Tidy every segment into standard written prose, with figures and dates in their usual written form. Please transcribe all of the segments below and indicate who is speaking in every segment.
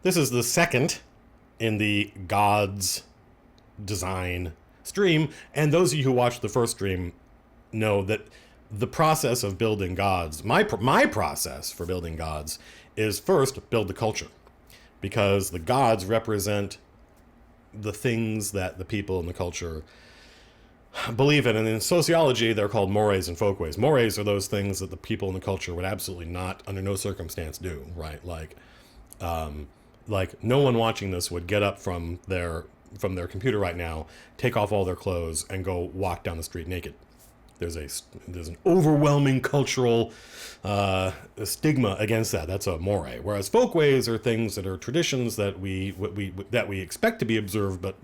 Speaker 1: This is the second in the gods design stream, and those of you who watched the first stream know that the process of building gods, my process for building gods, is first build the culture, because the gods represent the things that the people in the culture believe in. And in sociology, they're called mores and folkways. Mores are those things that the people in the culture would absolutely not, under no circumstance, do. Right? Like no one watching this would get up from their computer right now, take off all their clothes, and go walk down the street naked. There's an overwhelming cultural stigma against that. That's a more. Whereas folkways are things that are traditions that we expect to be observed, but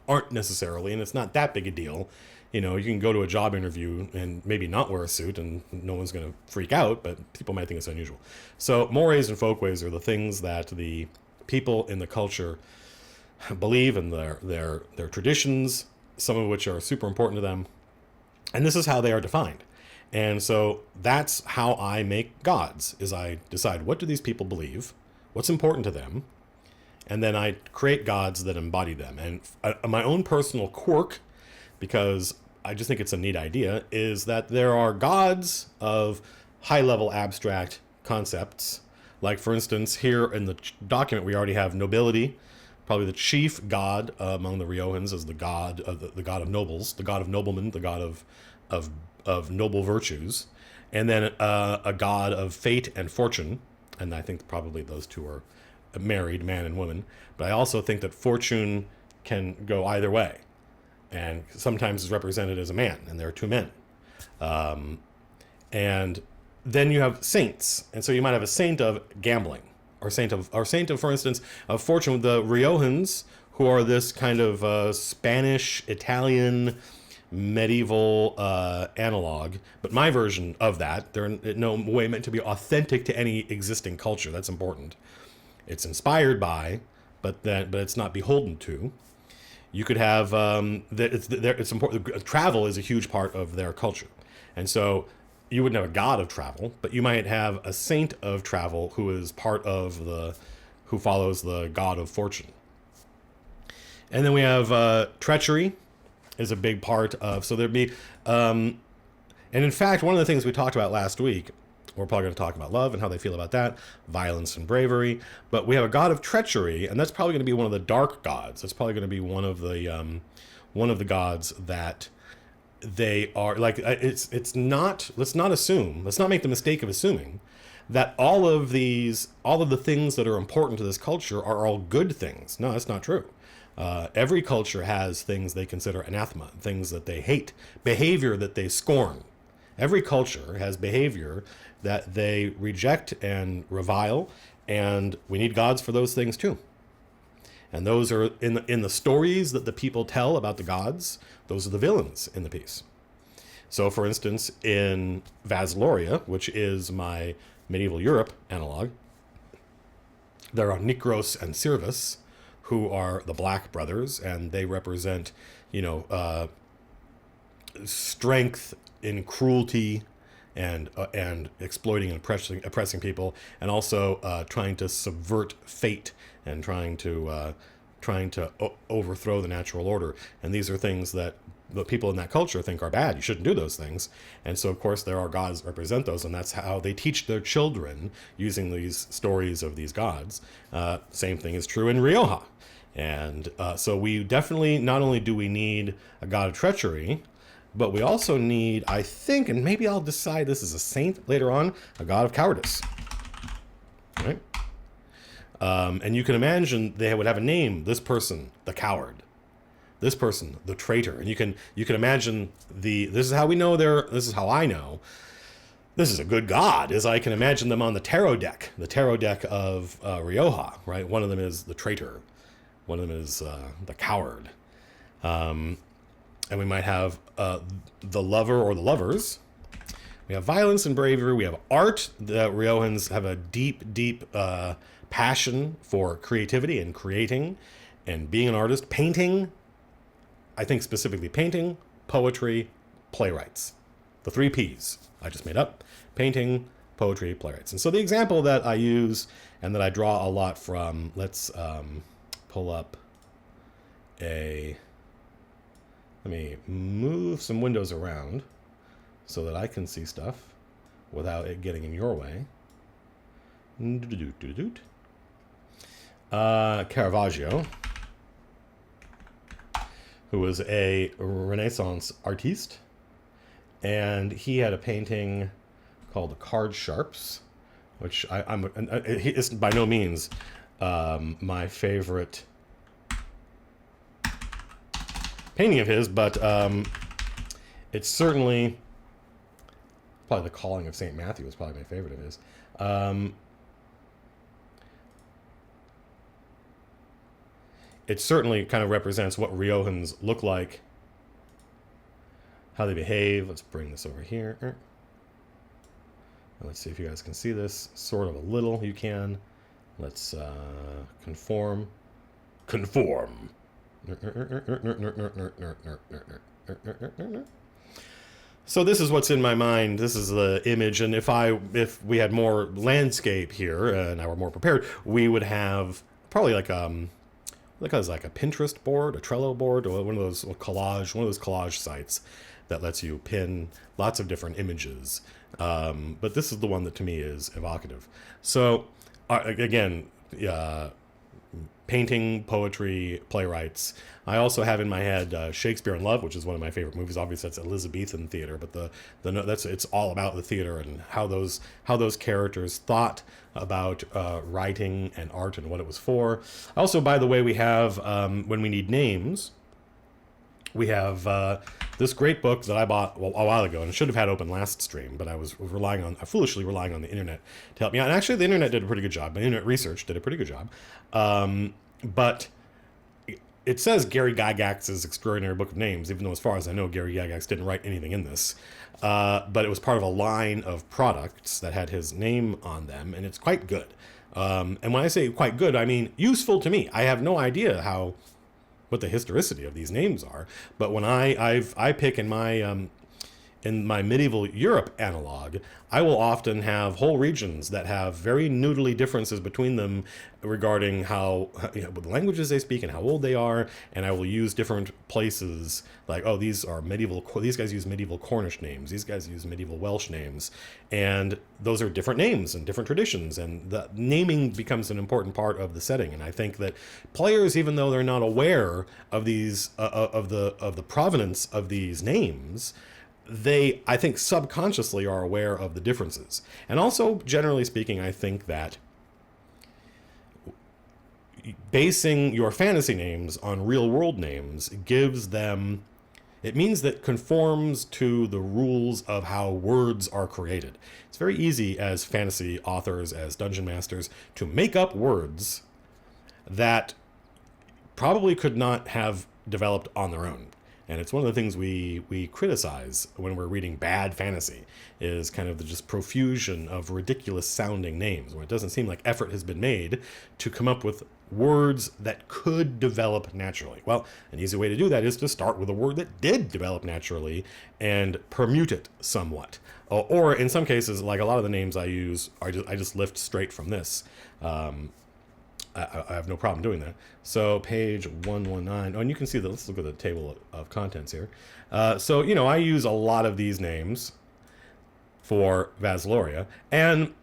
Speaker 1: aren't necessarily, and it's not that big a deal. You can go to a job interview and maybe not wear a suit, and no one's going to freak out, but people might think it's unusual. So mores and folkways are the things that the people in the culture believe in, their traditions, some of which are super important to them. And this is how they are defined. And so that's how I make gods, is I decide, what do these people believe? What's important to them? And then I create gods that embody them. And my own personal quirk, because I just think it's a neat idea, is that there are gods of high-level abstract concepts. Like, for instance, here in the document, we already have nobility. Probably the chief god among the Riojans is the god of nobles, the god of noblemen, the god of noble virtues, and then a god of fate and fortune. And I think probably those two are married, man and woman. But I also think that fortune can go either way, and sometimes is represented as a man, and there are two men. And then you have saints, and so you might have a saint of gambling, or saint of, for instance, of fortune. The Riojans, who are this kind of Spanish, Italian, medieval analog, but my version of that. They're in no way meant to be authentic to any existing culture. That's important. It's inspired by, but it's not beholden to. You could have it's important. Travel is a huge part of their culture, and so you wouldn't have a god of travel, but you might have a saint of travel who is who follows the god of fortune. And then we have treachery is a big part of. So there'd be, and in fact, one of the things we talked about last week. We're probably going to talk about love and how they feel about that, violence and bravery. But we have a god of treachery, and that's probably going to be one of the dark gods. That's probably going to be one of the gods that they are like. It's not. Let's not assume. Let's not make the mistake of assuming that all of the things that are important to this culture are all good things. No, that's not true. Every culture has things they consider anathema, things that they hate, behavior that they scorn. Every culture has behavior that they reject and revile, and we need gods for those things too. And those are in the stories that the people tell about the gods. Those are the villains in the piece. So, for instance, in Vasloria, which is my medieval Europe analog, there are Nikros and Sirvis, who are the Black Brothers, and they represent, strength in cruelty and exploiting and oppressing people, and also trying to subvert fate and trying to overthrow the natural order. And these are things that the people in that culture think are bad. You shouldn't do those things. And so, of course, there are gods that represent those, and that's how they teach their children using these stories of these gods. Same thing is true in Rioja. And so we definitely, not only do we need a god of treachery, but we also need, I think, and maybe I'll decide this is a saint later on, a god of cowardice. Right? And you can imagine they would have a name. This person, the coward. This person, the traitor. And you can imagine this is how we know this is how I know this is a good god, is I can imagine them on the tarot deck of Rioja, right? One of them is the traitor. One of them is the coward. And we might have the lover or the lovers. We have violence and bravery. We have art. The Riojans have a deep, deep passion for creativity and creating and being an artist. Painting, I think specifically painting, poetry, playwrights. The 3 Ps I just made up. Painting, poetry, playwrights. And so the example that I use, and that I draw a lot from. Let's pull up let me move some windows around so that I can see stuff without it getting in your way. Caravaggio, who was a Renaissance artiste, and he had a painting called The Card Sharps, which he is by no means my favorite painting of his, but it's certainly probably The Calling of St. Matthew is probably my favorite of his. It certainly kind of represents what Riojans look like, how they behave. Let's bring this over here. Let's see if you guys can see this. Sort of a little, you can. Let's conform. So this is what's in my mind. This is the image, and if we had more landscape here and I were more prepared, we would have probably like a Pinterest board, a Trello board, or one of those collage sites that lets you pin lots of different images. But this is the one that to me is evocative. So again, painting, poetry, playwrights. I also have in my head Shakespeare in Love, which is one of my favorite movies. Obviously, that's Elizabethan theater, but it's all about the theater and how those characters thought about writing and art and what it was for. Also, by the way, we have when we need names, we have this great book that I bought a while ago, and it should have had open last stream, but I was foolishly relying on the internet to help me out. And actually, the internet did a pretty good job. My internet research did a pretty good job. But it says Gary Gygax's Extraordinary Book of Names, even though, as far as I know, Gary Gygax didn't write anything in this. But it was part of a line of products that had his name on them, and it's quite good. And when I say quite good, I mean useful to me. I have no idea what the historicity of these names are, but when I pick in my medieval Europe analog, I will often have whole regions that have very noodly differences between them regarding what languages they speak and how old they are, and I will use different places like, oh, these guys use medieval Cornish names, these guys use medieval Welsh names, and those are different names and different traditions, and the naming becomes an important part of the setting. And I think that players, even though they're not aware of these of the provenance of these names, they, I think, subconsciously are aware of the differences. And also, generally speaking, I think that basing your fantasy names on real world names means that conforms to the rules of how words are created. It's very easy as fantasy authors, as dungeon masters, to make up words that probably could not have developed on their own. And it's one of the things we criticize when we're reading bad fantasy, is kind of the just profusion of ridiculous sounding names, where it doesn't seem like effort has been made to come up with words that could develop naturally. Well, an easy way to do that is to start with a word that did develop naturally and permute it somewhat. Or in some cases, like a lot of the names I use, I just lift straight from this. I have no problem doing that. So page 119. Oh, and you can see that. Let's look at the table of contents here. So, I use a lot of these names for Vasloria, and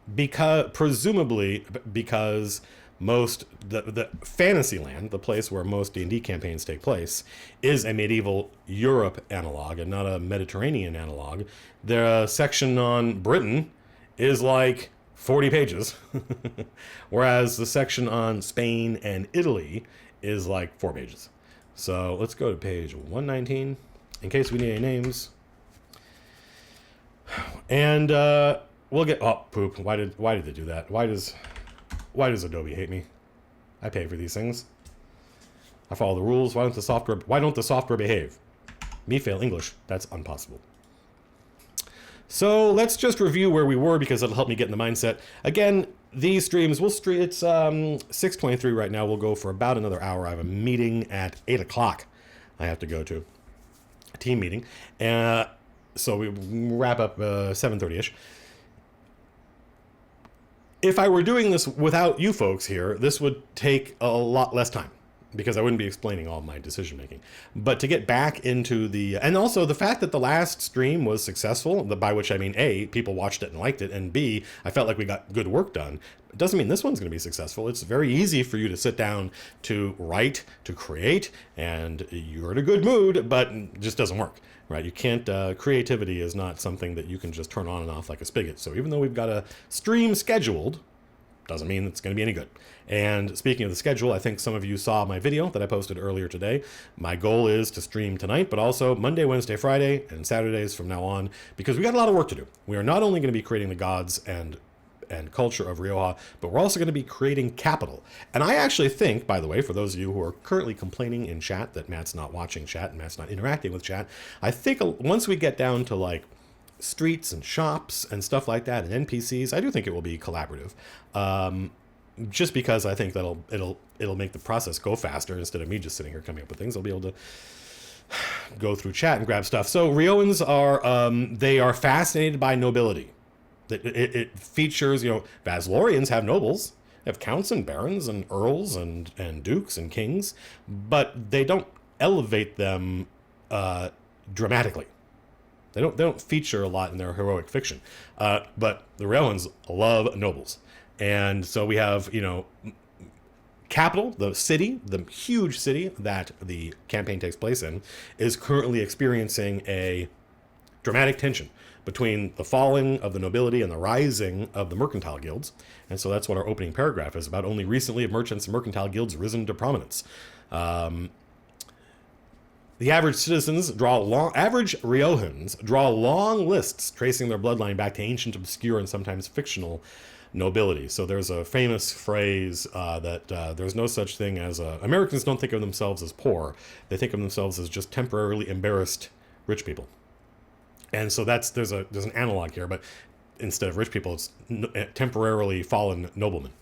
Speaker 1: presumably because most the Fantasyland, the place where most D&D campaigns take place, is a medieval Europe analog and not a Mediterranean analog. The section on Britain is like 40 pages, whereas the section on Spain and Italy is like 4 pages. So let's go to page 119 in case we need any names. And we'll get, oh, poop. Why did they do that? Why does Adobe hate me? I pay for these things. I follow the rules. Why don't the software behave? Me fail English. That's impossible. So let's just review where we were, because it'll help me get in the mindset. Again, these streams, it's 6:23 right now. We'll go for about another hour. I have a meeting at 8 o'clock I have to go to, a team meeting. So we wrap up 7:30-ish. If I were doing this without you folks here, this would take a lot less time because I wouldn't be explaining all my decision making. But to get back into the, and also the fact that the last stream was successful, by which I mean A, people watched it and liked it, and B, I felt like we got good work done, it doesn't mean this one's going to be successful. It's very easy for you to sit down to write, to create, and you're in a good mood, but it just doesn't work. Right? You can't, creativity is not something that you can just turn on and off like a spigot. So even though we've got a stream scheduled, doesn't mean it's going to be any good. And speaking of the schedule, I think some of you saw my video that I posted earlier today. My goal is to stream tonight, but also Monday, Wednesday, Friday, and Saturdays from now on, because we got a lot of work to do. We are not only going to be creating the gods and culture of Rioja, but we're also going to be creating capital. And I actually think, by the way, for those of you who are currently complaining in chat that Matt's not watching chat and Matt's not interacting with chat, I think once we get down to like streets and shops and stuff like that and NPCs, I do think it will be collaborative. Just because I think that'll it'll make the process go faster instead of me just sitting here coming up with things. I'll be able to go through chat and grab stuff. So Rioans are they are fascinated by nobility. It features, Vaslorians have nobles. They have counts and barons and earls and dukes and kings, but they don't elevate them dramatically. They don't feature a lot in their heroic fiction. But the Rioans love nobles. And so we have, capital, the city, the huge city that the campaign takes place in, is currently experiencing a dramatic tension between the falling of the nobility and the rising of the mercantile guilds. And so that's what our opening paragraph is about. Only recently have merchants and mercantile guilds risen to prominence. The average citizens average Riojans draw long lists tracing their bloodline back to ancient, obscure, and sometimes fictional nobility. So there's a famous phrase that there's no such thing as Americans don't think of themselves as poor. They think of themselves as just temporarily embarrassed rich people. And so there's an analog here, but instead of rich people, it's temporarily fallen noblemen.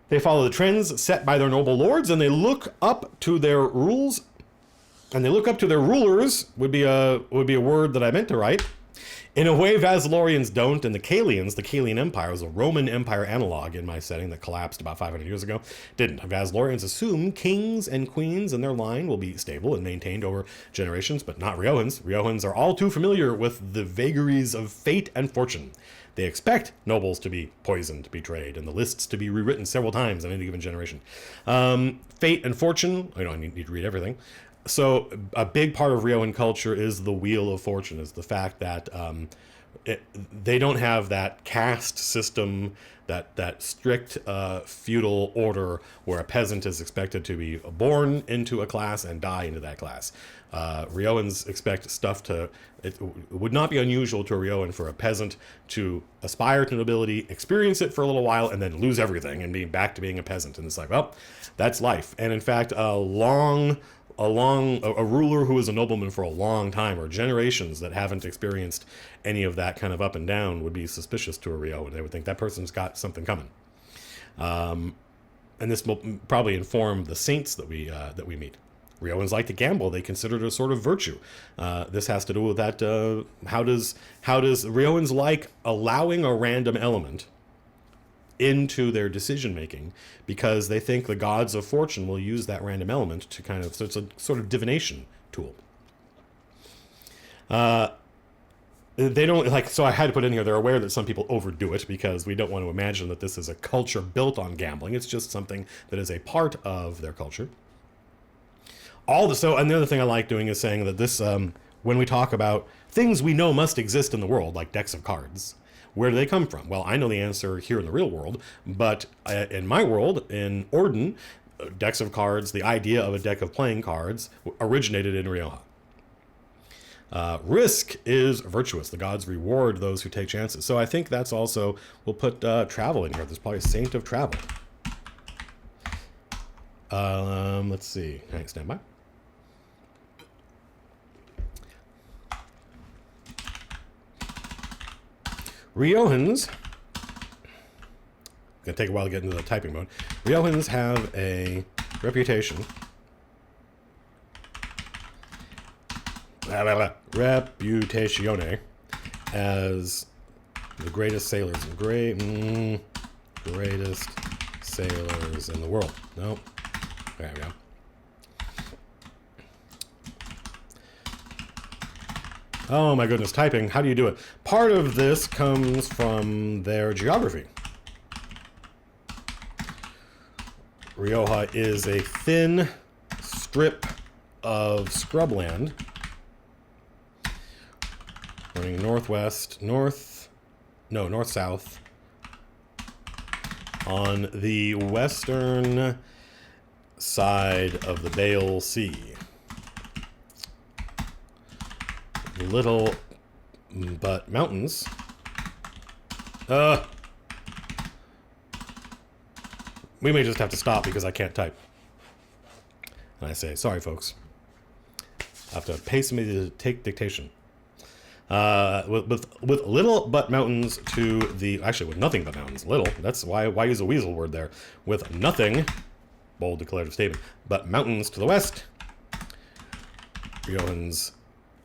Speaker 1: They follow the trends set by their noble lords, and they look up to their rules, and they look up to their rulers. Would be a word that I meant to write. In a way, Vaslorians don't, and the Kalian Empire was a Roman Empire analog in my setting that collapsed about 500 years ago, didn't. Vaslorians assume kings and queens in their line will be stable and maintained over generations, but not Riojans. Riojans are all too familiar with the vagaries of fate and fortune. They expect nobles to be poisoned, betrayed, and the lists to be rewritten several times in any given generation. Fate and fortune, I don't need to read everything. So a big part of Riojan culture is the Wheel of Fortune, is the fact that they don't have that caste system, that strict feudal order where a peasant is expected to be born into a class and die into that class. Riojans expect stuff to... It would not be unusual to a Riojan for a peasant to aspire to nobility, experience it for a little while, and then lose everything and be back to being a peasant. And it's like, well, that's life. And in fact, a ruler who is a nobleman for a long time, or generations that haven't experienced any of that kind of up and down, would be suspicious to a Riojan. They would think that person's got something coming. And this will probably inform the saints that we meet. Riojans like to gamble. They consider it a sort of virtue. This has to do with that. How does Riojans like allowing a random element into their decision making, because they think the gods of fortune will use that random element to so it's a sort of divination tool. They don't so I had to put in here, they're aware that some people overdo it because we don't want to imagine that this is a culture built on gambling. It's just something that is a part of their culture. And the other thing I like doing is saying that this, when we talk about things we know must exist in the world, like decks of cards, where do they come from? Well, I know the answer here in the real world, but in my world, in Orden, decks of cards, the idea of a deck of playing cards originated in Rioja. Risk is virtuous. The gods reward those who take chances. So I think that's also, we'll put travel in here. There's probably a saint of travel. Let's see. All right, stand by. Riojans, gonna take a while to get into the typing mode. Riojans have a reputation. Reputatione as the greatest sailors. greatest sailors in the world. Nope. There we go. Oh my goodness, typing. How do you do it? Part of this comes from their geography. Rioja is a thin strip of scrubland running north-south on the western side of the Bale Sea. Little but mountains. We may just have to stop because I can't type. And I say, sorry, folks. I have to pay somebody to take dictation. With little but mountains to the... Actually, with nothing but mountains. Little. That's why use a weasel word there. With nothing, bold declarative statement, but mountains to the west, Riojans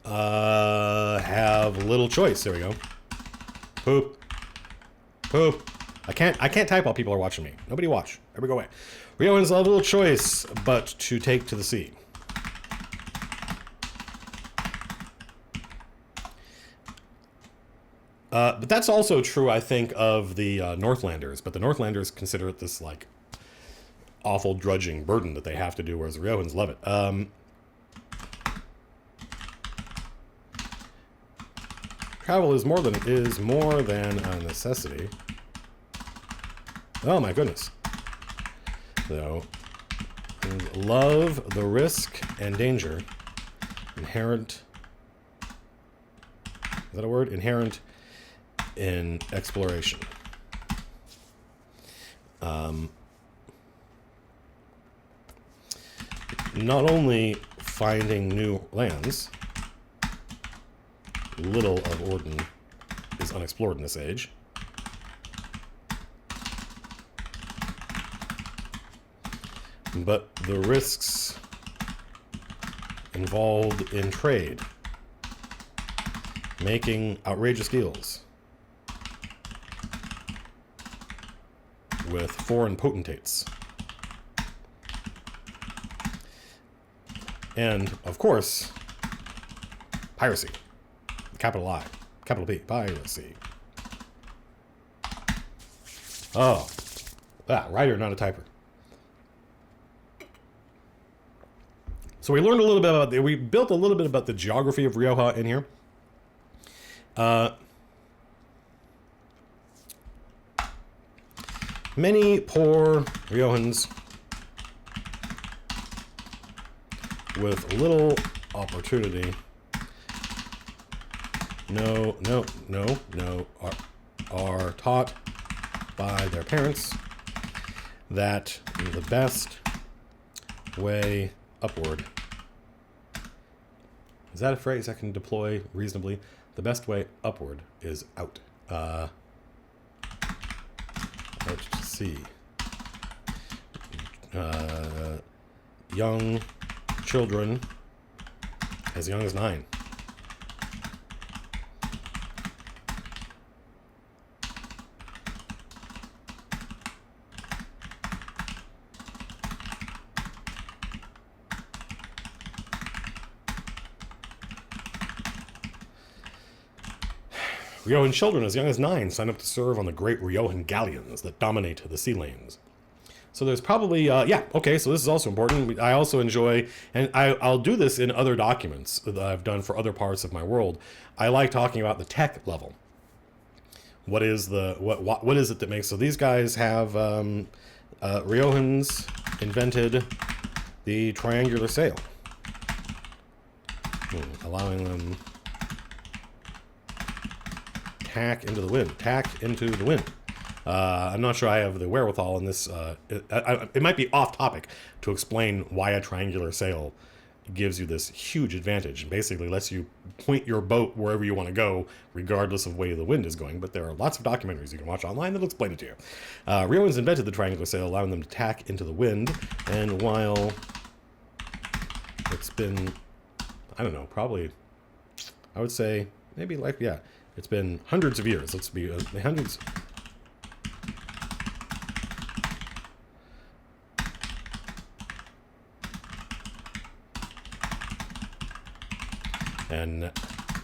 Speaker 1: have little choice. There we go. Poop. Poop. I can't type while people are watching me. Nobody watch. Everybody go away. Riojans have little choice but to take to the sea. But that's also true, I think, of the Northlanders. But the Northlanders consider it this, like, awful drudging burden that they have to do, whereas the Riojans love it. Travel is more than a necessity. Oh my goodness. So, love the risk and danger inherent. Is that a word? Inherent in exploration. Not only finding new lands, little of Orden is unexplored in this age. But the risks involved in trade, making outrageous deals with foreign potentates. And, of course, piracy. Capital I. Capital P. Piracy. Oh. Writer, not a typer. So we learned a little bit about... We built a little bit about the geography of Rioja in here. Many poor Riojans with little opportunity are taught by their parents that the best way upward, is that a phrase I can deploy reasonably? The best way upward is out. Out to sea. Young children as young as 9. Riojan children as young as 9 sign up to serve on the great Riojan galleons that dominate the sea lanes. So there's probably, okay, so this is also important. I also enjoy, and I'll do this in other documents that I've done for other parts of my world. I like talking about the tech level. What is what is it that makes, so these guys have, Riojans invented the triangular sail, allowing them tack into the wind. I'm not sure I have the wherewithal in this. It might be off topic to explain why a triangular sail gives you this huge advantage and basically lets you point your boat wherever you want to go, regardless of where the wind is going. But there are lots of documentaries you can watch online that'll explain it to you. Riojans invented the triangular sail, allowing them to tack into the wind. And while it's been, I don't know, probably, I would say maybe like, it's been hundreds of years. Let's be hundreds. And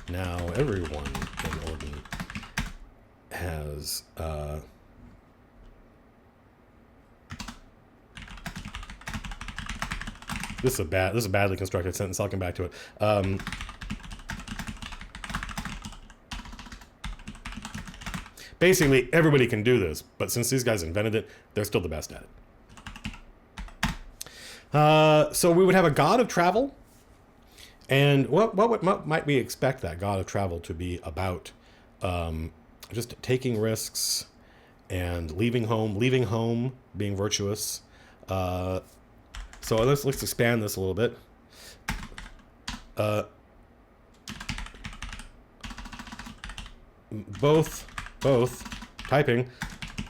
Speaker 1: now everyone in Orden has this is a badly constructed sentence. I'll come back to it. Basically, everybody can do this, but since these guys invented it, they're still the best at it. So we would have a god of travel, and what might we expect that god of travel to be about? Just taking risks and leaving home, being virtuous. So let's expand this a little bit. Both typing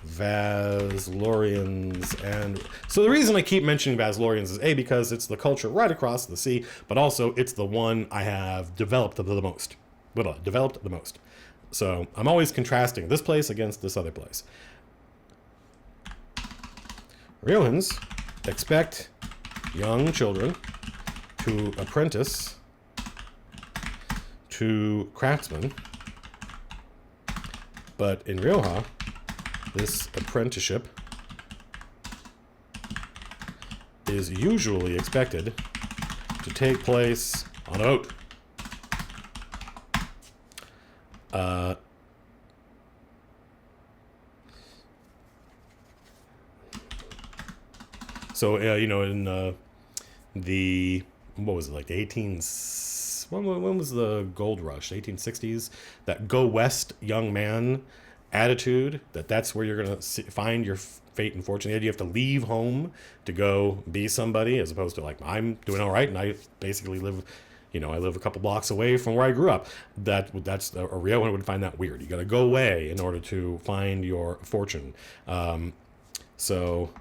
Speaker 1: Vaslorians, and so the reason I keep mentioning Vaslorians is A, because it's the culture right across the sea, but also it's the one I have developed the most. So I'm always contrasting this place against this other place. Ryohans expect young children to apprentice to craftsmen, but in Rioja, this apprenticeship is usually expected to take place on a boat. In the, what was it, like the when was the gold rush? 1860s? That go west young man attitude, that's where you're going to find your fate and fortune. You have to leave home to go be somebody, as opposed to like, I'm doing all right and I basically live, I live a couple blocks away from where I grew up. That's a Ryokan would find that weird. You got to go away in order to find your fortune. So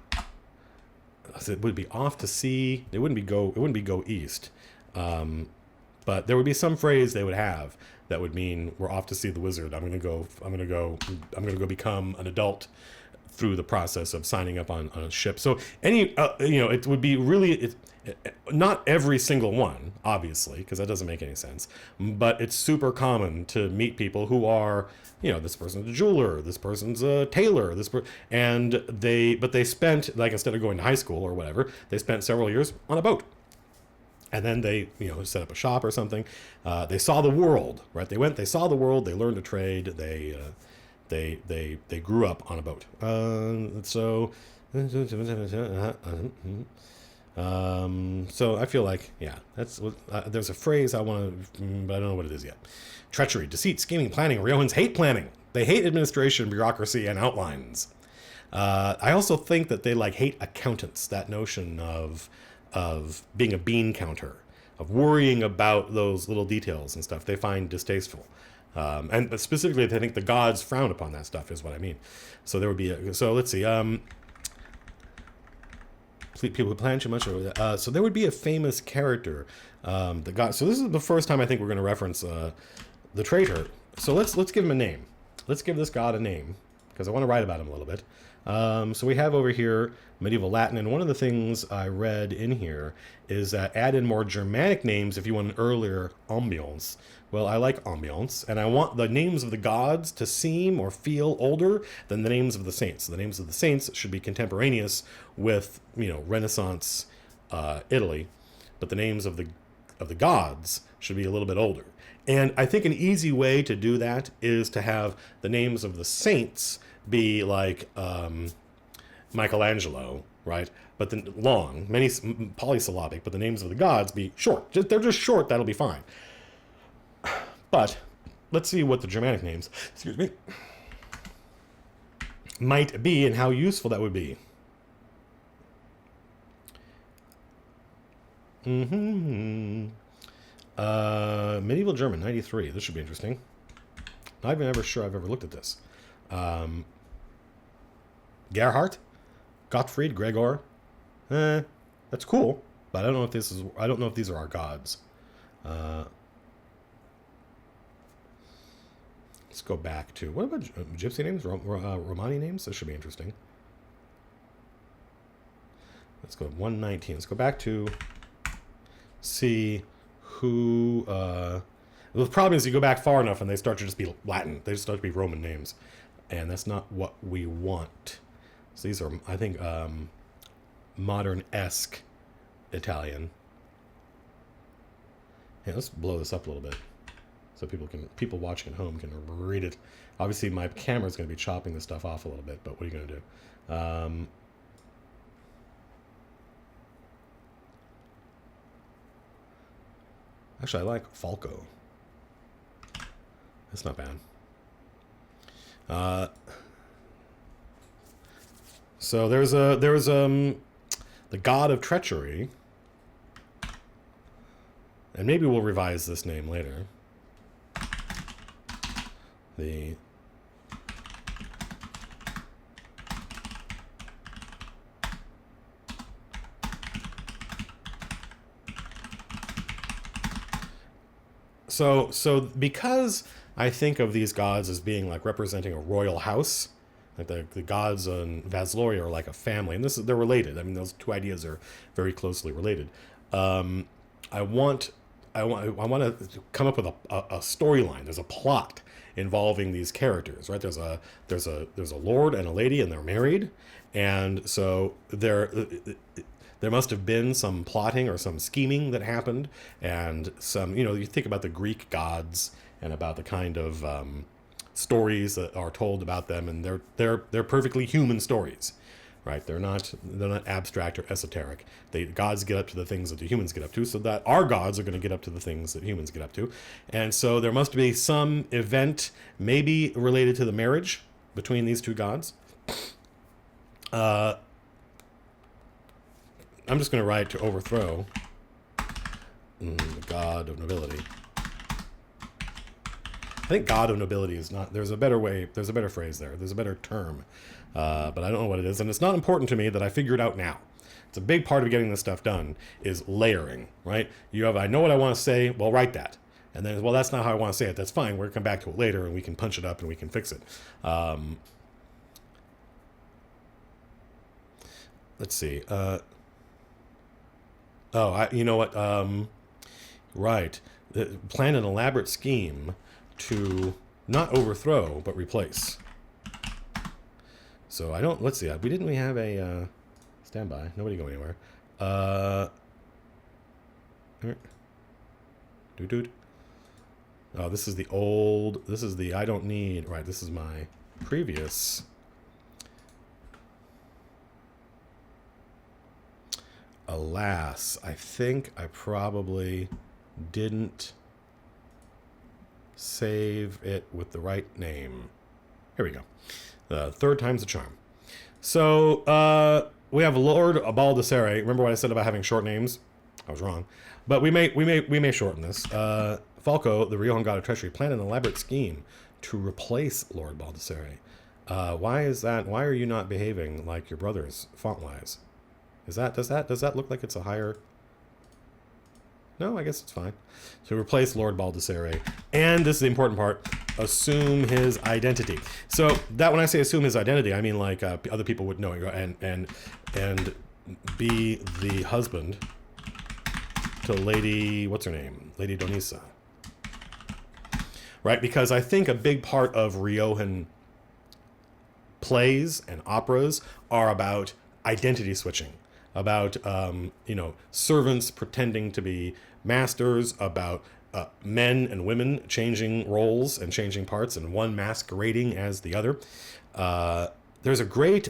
Speaker 1: it would be off to sea. It wouldn't be go east. But there would be some phrase they would have that would mean we're off to see the wizard. I'm gonna go become an adult through the process of signing up on a ship. So it would be really not every single one, obviously, because that doesn't make any sense. But it's super common to meet people who are, this person's a jeweler, this person's a tailor, and they spent, like, instead of going to high school or whatever, they spent several years on a boat. And then they, set up a shop or something. They saw the world, right? They saw the world. They learned to trade. They grew up on a boat. So I feel like, that's there's a phrase I want to, but I don't know what it is yet. Treachery, deceit, scheming, planning. Ryohans hate planning. They hate administration, bureaucracy, and outlines. I also think that they hate accountants. That notion of being a bean counter, of worrying about those little details and stuff, they find distasteful. But specifically, I think the gods frown upon that stuff, is what I mean. So there would be so let's see. People who plan too much. So there would be a famous character, the god. So this is the first time I think we're going to reference the traitor. So let's give him a name. Let's give this god a name, because I want to write about him a little bit. So we have over here medieval Latin, and one of the things I read in here is that add in more Germanic names if you want an earlier ambiance. Well, I like ambiance, and I want the names of the gods to seem or feel older than the names of the saints. So the names of the saints should be contemporaneous with, Renaissance Italy, but the names of the gods should be a little bit older. And I think an easy way to do that is to have the names of the saints be like Michelangelo, right? But then long, many polysyllabic, but the names of the gods be short. They're just short, that'll be fine. But let's see what the Germanic names, might be and how useful that would be. Medieval German, 93. This should be interesting. Not even ever sure I've ever looked at this. Gerhard, Gottfried, Gregor. That's cool, but I don't know if these are our gods. Let's go back to, what about gypsy names, Romani names? This should be interesting. Let's go to 119. Let's go back to see who The problem is you go back far enough and they start to just be Latin. They just start to be Roman names. And that's not what we want. So these are, I think, modern-esque Italian. Yeah, let's blow this up a little bit so people watching at home can read it. Obviously, my camera's going to be chopping this stuff off a little bit, but what are you going to do? Actually, I like Falco. That's not bad. So there's the god of treachery, and maybe we'll revise this name later. So because I think of these gods as being like representing a royal house, like the gods on Vasloria are like a family, and they're related. I mean, those two ideas are very closely related. I want to come up with a storyline. There's a plot involving these characters, right? There's a lord and a lady, and they're married, and so there must have been some plotting or some scheming that happened, and some, you think about the Greek gods and about the kind of stories that are told about them, and they're perfectly human stories, right? They're not abstract or esoteric. Gods get up to the things that the humans get up to, so that our gods are going to get up to the things that humans get up to, and so there must be some event, maybe related to the marriage between these two gods. I'm just going to write to overthrow the god of nobility. I think god of nobility is not, there's a better phrase there. There's a better term, but I don't know what it is. And it's not important to me that I figure it out now. It's a big part of getting this stuff done is layering, right? I know what I want to say, well, write that. And then, well, that's not how I want to say it. That's fine. We're going to come back to it later and we can punch it up and we can fix it. Let's see. You know what? Right. Plan an elaborate scheme to not overthrow, but replace. So let's see. We have a standby. Nobody go anywhere. Dude. Oh, this is the I don't need. Right, this is my previous. Alas, I think I probably didn't save it with the right name. Here we go. Third time's the charm. So we have Lord Baldessere. Remember what I said about having short names? I was wrong, but we may shorten this. Falco, the Ryokan god of treachery, planned an elaborate scheme to replace Lord Baldessere. Why is that? Why are you not behaving like your brothers, font-wise? Does that look like it's a higher? No, I guess it's fine. So replace Lord Baldessere, and this is the important part: assume his identity. So that when I say assume his identity, I mean like other people would know, and be the husband to Lady, what's her name? Lady Donisa. Right, because I think a big part of Ryokan plays and operas are about identity switching. About servants pretending to be masters, about men and women changing roles and changing parts, and one masquerading as the other. There's a great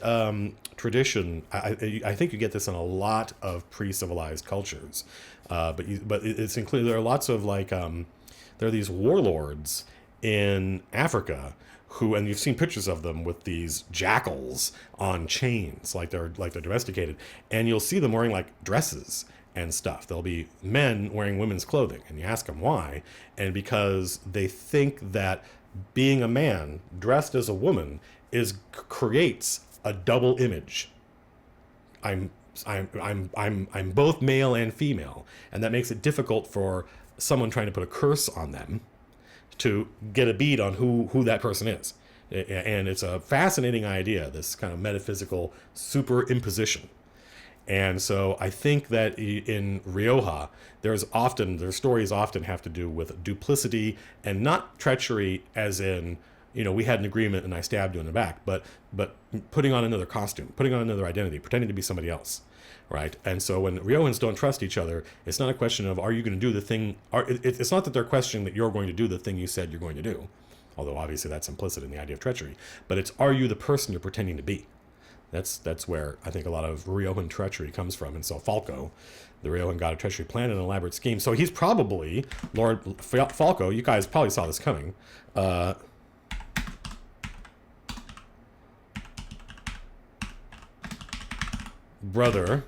Speaker 1: tradition. I think you get this in a lot of pre-civilized cultures, but it's included. There are lots of there are these warlords in Africa and you've seen pictures of them with these jackals on chains, like they're domesticated, and you'll see them wearing like dresses and stuff. There'll be men wearing women's clothing, and you ask them why, and because they think that being a man dressed as a woman creates a double image. I'm both male and female, and that makes it difficult for someone trying to put a curse on them to get a bead on who that person is. And it's a fascinating idea, this kind of metaphysical superimposition. And so I think that in Rioja, their stories often have to do with duplicity and not treachery, as in, we had an agreement and I stabbed you in the back, but putting on another costume, putting on another identity, pretending to be somebody else, right? And so when Riojans don't trust each other, it's not a question of, are you going to do the thing? It's not that they're questioning that you're going to do the thing you said you're going to do, although obviously that's implicit in the idea of treachery, but it's, are you the person you're pretending to be? That's where I think a lot of Ryokan treachery comes from. And so Falco, the Ryokan god of treachery, planned an elaborate scheme. So he's probably Lord Falco. You guys probably saw this coming. Brother,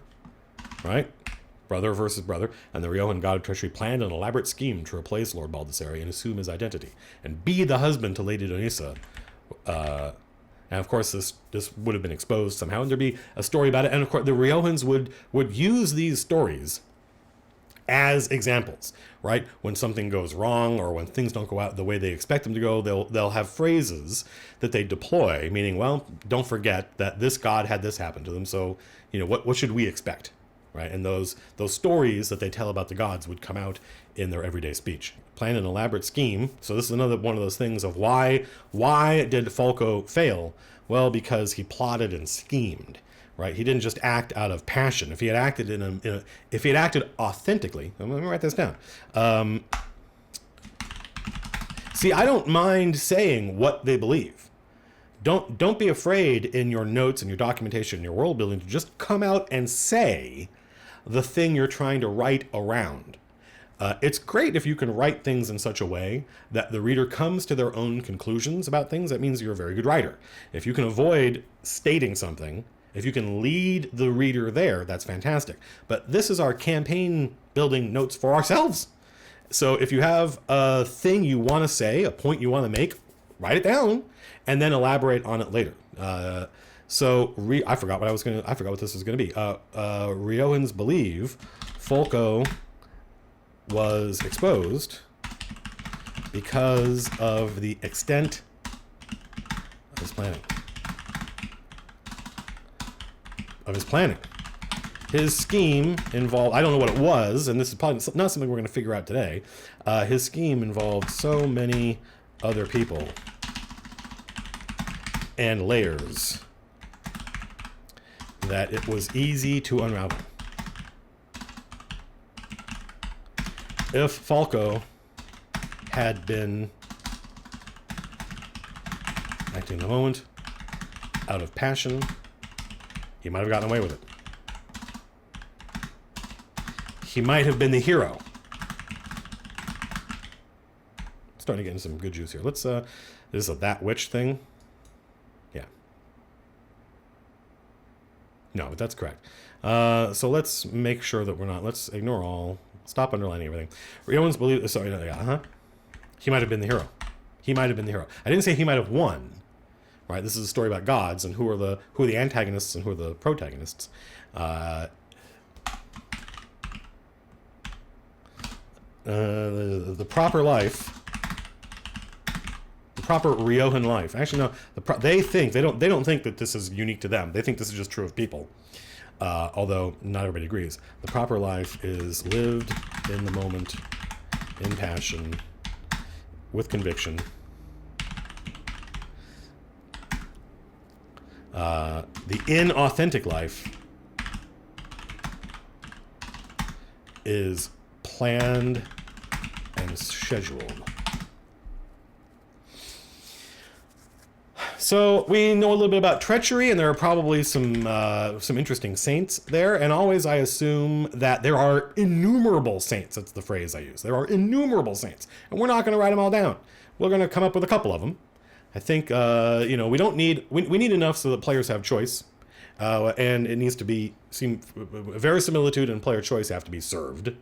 Speaker 1: right? Brother versus brother. And the Ryokan god of treachery planned an elaborate scheme to replace Lord Baldassare and assume his identity and be the husband to Lady Donisa. And of course, this would have been exposed somehow, and there'd be a story about it. And of course, the Riojans would use these stories as examples, right? When something goes wrong or when things don't go out the way they expect them to go, they'll have phrases that they deploy, meaning, well, don't forget that this god had this happen to them. So, what should we expect, right? And those stories that they tell about the gods would come out in their everyday speech. Plan an elaborate scheme. So this is another one of those things of why did Falco fail? Well, because he plotted and schemed, right? He didn't just act out of passion. If he had acted if he had acted authentically, let me write this down. See, I don't mind saying what they believe. Don't be afraid in your notes and your documentation and your world building to just come out and say the thing you're trying to write around. It's great if you can write things in such a way that the reader comes to their own conclusions about things. That means you're a very good writer. If you can avoid stating something, if you can lead the reader there, that's fantastic. But this is our campaign building notes for ourselves. So if you have a thing you want to say, a point you want to make, write it down and then elaborate on it later. I forgot what this was going to be. Riojans believe Falco was exposed because of the extent of his planning. His scheme involved, I don't know what it was, and this is probably not something we're going to figure out today. His scheme involved so many other people and layers that it was easy to unravel. If Falco had been acting in the moment, out of passion, he might have gotten away with it. He might have been the hero. Starting to get into some good juice here. Let's, this is a that witch thing. Yeah. No, but that's correct. So let's make sure that let's ignore all. Stop underlining everything. Riojans believe. Sorry, no, yeah, he might have been the hero. He might have been the hero. I didn't say he might have won. Right. This is a story about gods and who are the antagonists and who are the protagonists. The proper life. The proper Ryokan life. Actually, no. They don't think that this is unique to them. They think this is just true of people. Although not everybody agrees. The proper life is lived in the moment, in passion, with conviction. The inauthentic life is planned and scheduled. So we know a little bit about treachery, and there are probably some interesting saints there. And always I assume that there are innumerable saints. That's the phrase I use. There are innumerable saints, and we're not going to write them all down. We're going to come up with a couple of them. I think we need enough so that players have choice, and it needs to verisimilitude and player choice have to be served.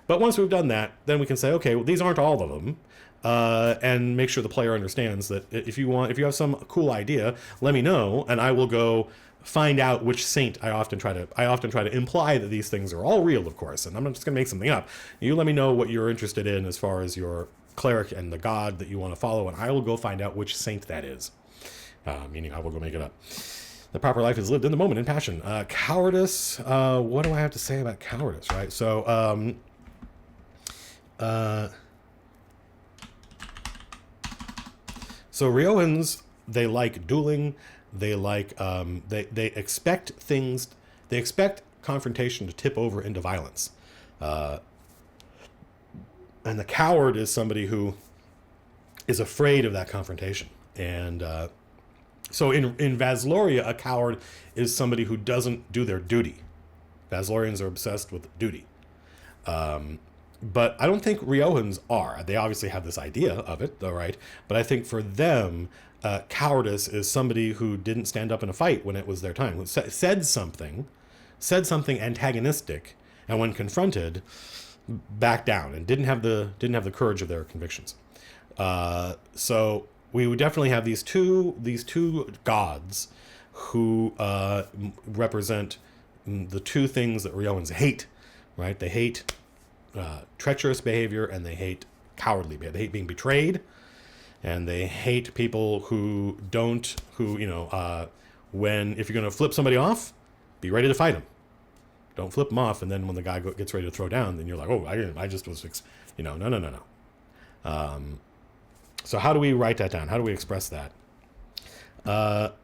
Speaker 1: But once we've done that, then we can say, okay, well, these aren't all of them. And make sure the player understands that if you have some cool idea, let me know, and I will go find out which saint. I often try to imply that these things are all real, of course, and I'm not just going to make something up. You let me know what you're interested in as far as your cleric and the god that you want to follow, and I will go find out which saint that is. Meaning I will go make it up. The proper life is lived in the moment in passion. Cowardice. What do I have to say about cowardice, right? So, Ryojans, they like dueling. They like, they expect things, they expect confrontation to tip over into violence. And the coward is somebody who is afraid of that confrontation. And so in Vasloria, a coward is somebody who doesn't do their duty. Vaslorians are obsessed with duty. But I don't think Riojans are. They obviously have this idea of it, though, right? But I think for them, cowardice is somebody who didn't stand up in a fight when it was their time, who said something antagonistic, and when confronted, backed down and didn't have the courage of their convictions. So we would definitely have these two gods who represent the two things that Riojans hate, right? They hate treacherous behavior, and they hate cowardly behavior. They hate being betrayed, and they hate people who when, if you're going to flip somebody off, be ready to fight them. Don't flip them off, and then when the guy gets ready to throw down, then you're like, oh, I just was, no. So how do we write that down? How do we express that? Well,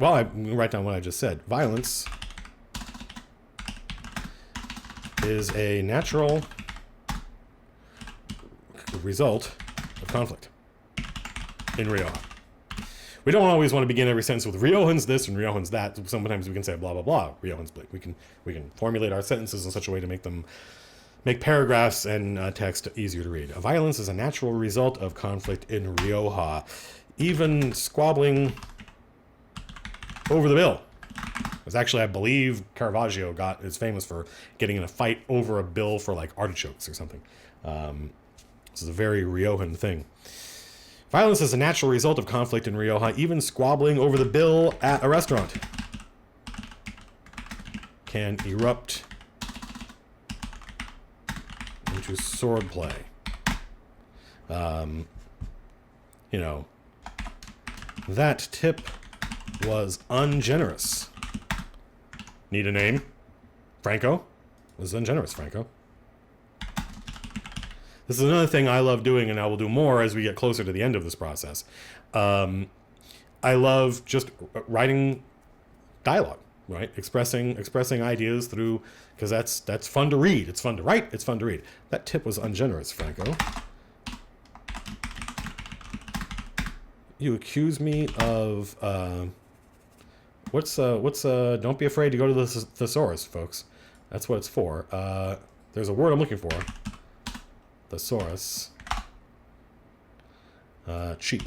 Speaker 1: I write down what I just said. Violence is a natural result of conflict in Rioja. We don't always want to begin every sentence with Riojans this and Riojans that. Sometimes we can say blah blah blah. Riojans. We can formulate our sentences in such a way to make paragraphs and text easier to read. Violence is a natural result of conflict in Rioja. Even squabbling over the bill. Because actually, I believe Caravaggio is famous for getting in a fight over a bill for like artichokes or something. This is a very Riojan thing. Violence is a natural result of conflict in Rioja. Even squabbling over the bill at a restaurant can erupt into swordplay. That tip was ungenerous. Need a name? Franco was ungenerous, Franco. This is another thing I love doing, and I will do more as we get closer to the end of this process. I love just writing dialogue, right? Expressing ideas through, because that's fun to read. It's fun to write. It's fun to read. That tip was ungenerous, Franco. You accuse me of don't be afraid to go to the thesaurus, folks. That's what it's for. There's a word I'm looking for. Thesaurus. Cheap.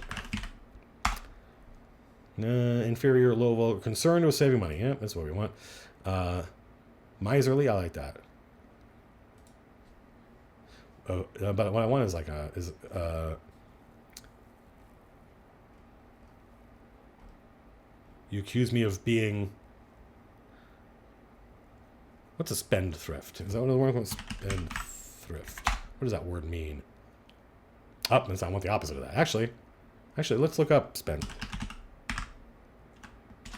Speaker 1: Inferior, low, vulgar, concerned with saving money. Yeah, that's what we want. Miserly, I like that. But what I want is you accuse me of being... What's a spendthrift? Is that what the word was? Spendthrift. What does that word mean? I want the opposite of that. Actually, let's look up spend.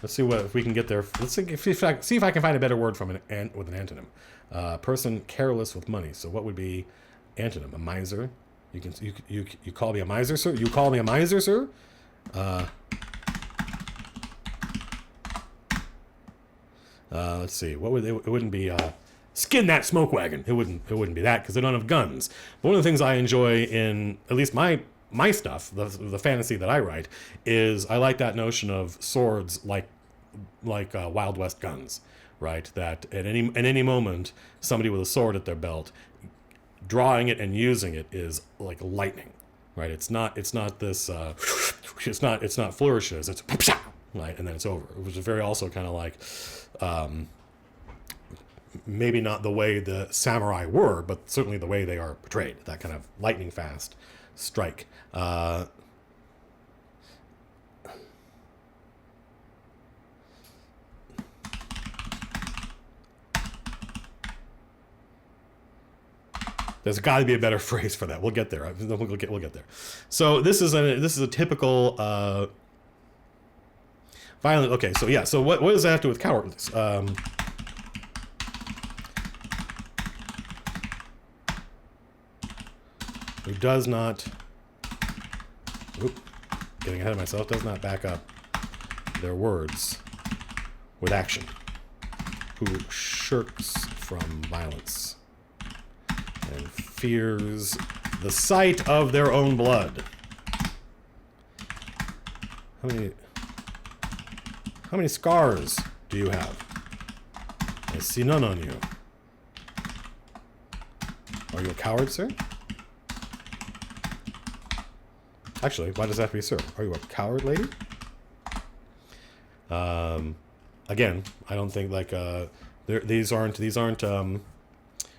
Speaker 1: Let's see if we can get there. Let's see if I can find a better word from with an antonym. Person careless with money. So what would be antonym? A miser. You call me a miser, sir? You call me a miser, sir? Let's see. What would it wouldn't be skin that smoke wagon. It wouldn't be that because they don't have guns. But one of the things I enjoy in at least my stuff, the fantasy that I write, is I like that notion of swords like Wild West guns, right? That at any moment somebody with a sword at their belt, drawing it and using it is like lightning, right? It's not this it's not flourishes. It's right, and then it's over. Which is very also kind of like. Maybe not the way the samurai were, but certainly the way they are portrayed. That kind of lightning fast strike. There's got to be a better phrase for that. We'll get there. We'll get there. So this is a typical Violent. Okay, so yeah. So what does that have to do with cowardice? Who does not... Oop, getting ahead of myself. Does not back up their words with action. Who shirks from violence and fears the sight of their own blood. How many scars do you have? I see none on you. Are you a coward, sir? Actually, why does that have to be sir? Are you a coward, lady? Again, I don't think like these aren't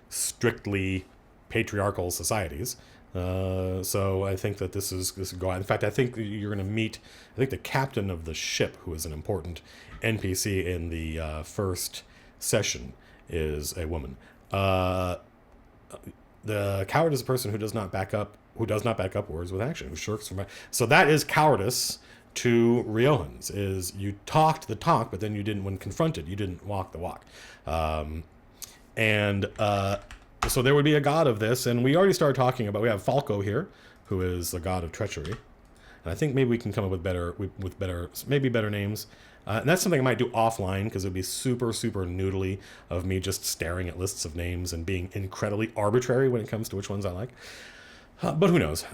Speaker 1: strictly patriarchal societies. So I think that this is go. In fact, I think you're going to meet. I think the captain of the ship, who is an important NPC in the first session, is a woman. The coward is a person who does not back up words with action, who shirks from. So that is cowardice to Riojans. Is you talked the talk, but then you didn't, when confronted, you didn't walk the walk. So there would be a god of this, and we already started talking about. We have Falco here, who is the god of treachery, and I think maybe we can come up with better names. And that's something I might do offline, because it would be super noodly of me just staring at lists of names and being incredibly arbitrary when it comes to which ones I like. But who knows?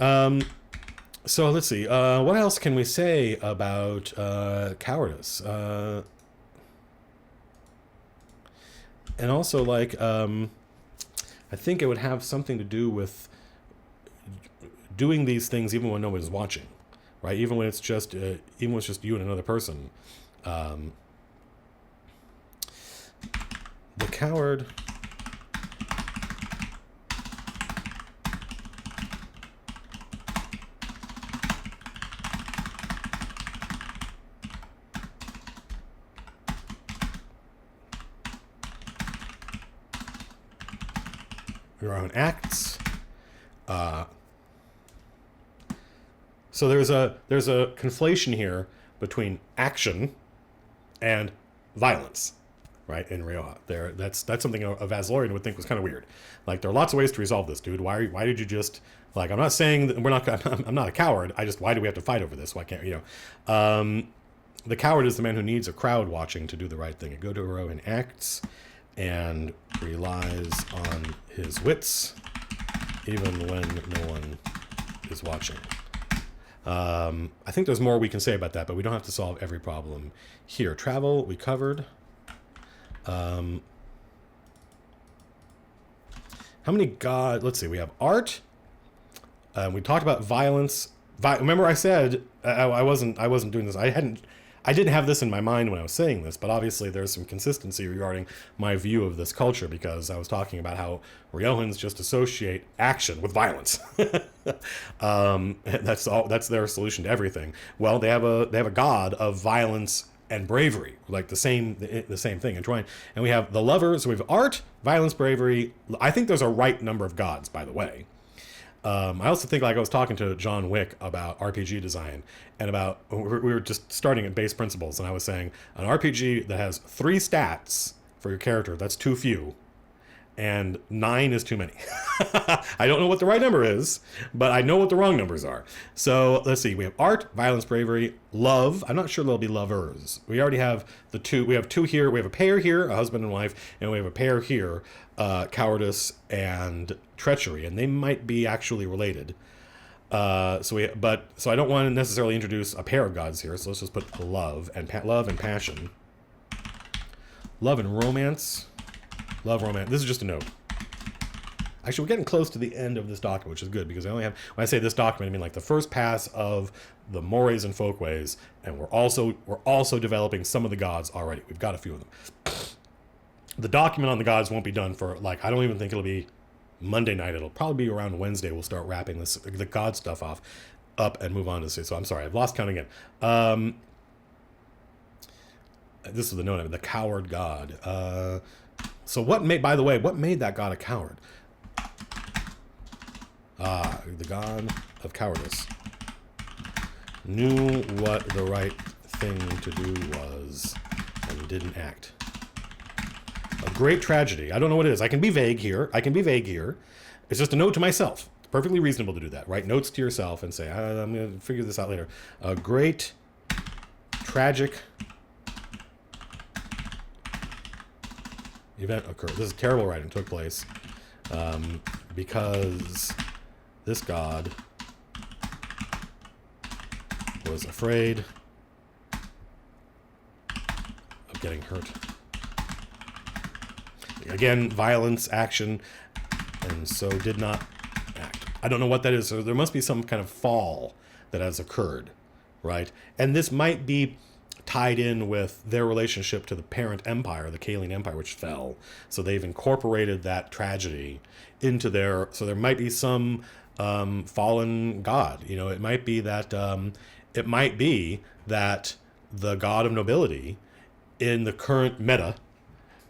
Speaker 1: So let's see. What else can we say about cowardice? And also, like, I think it would have something to do with doing these things even when nobody's watching, right? Even when it's just you and another person. The coward. Your own acts. So there's a conflation here between action and violence, right? In Rioja, that's something a Vaslorian would think was kind of weird. Like, there are lots of ways to resolve this, dude. Why did you just, like? I'm not saying that I'm not a coward. Why do we have to fight over this? Why can't the coward is the man who needs a crowd watching to do the right thing. A go to hero in acts and relies on his wits, even when no one is watching. I think there's more we can say about that, but we don't have to solve every problem here. Travel, we covered. How many god? Let's see. We have art. We talked about violence. Remember, I said I wasn't doing this. I didn't have this in my mind when I was saying this, but obviously there's some consistency regarding my view of this culture, because I was talking about how Riojans just associate action with violence. That's their solution to everything. Well, they have a god of violence and bravery, like the same thing. And we have the lover. So we have art, violence, bravery. I think there's a right number of gods, by the way. I also think, like, I was talking to John Wick about RPG design, and we were just starting at base principles, and I was saying an RPG that has 3 stats for your character, that's too few, and 9 is too many. I don't know what the right number is, but I know what the wrong numbers are. So let's see. We have art, violence, bravery, love. I'm not sure there'll be lovers. We already have the 2. We have 2 here. We have a pair here, a husband and wife, and we have a pair here, cowardice and treachery, and they might be actually related. So I don't want to necessarily introduce a pair of gods here. So let's just put love and passion, love and romance. Love, romance. This is just a note. Actually, we're getting close to the end of this document, which is good, because I only have, when I say this document, I mean like the first pass of the mores and folkways, and we're also developing some of the gods already. We've got a few of them. The document on the gods won't be done for, like, I don't even think it'll be Monday night. It'll probably be around Wednesday. We'll start wrapping the god stuff up and move on to see. So I'm sorry, I've lost count again. This is the note. The coward god. So what made that god a coward? The god of cowardice knew what the right thing to do was and didn't act. A great tragedy. I don't know what it is. I can be vague here. It's just a note to myself. It's perfectly reasonable to do that. Write notes to yourself and say, I'm going to figure this out later. A great tragic event occurred. This is terrible writing. Took place because this god was afraid of getting hurt. Again, violence, action, and so did not act. I don't know what that is. So there must be some kind of fall that has occurred, right? And this might be tied in with their relationship to the parent empire, the Kaelian Empire, which fell. So they've incorporated that tragedy into their... So there might be some fallen god. You know, it might be that the god of nobility in the current meta,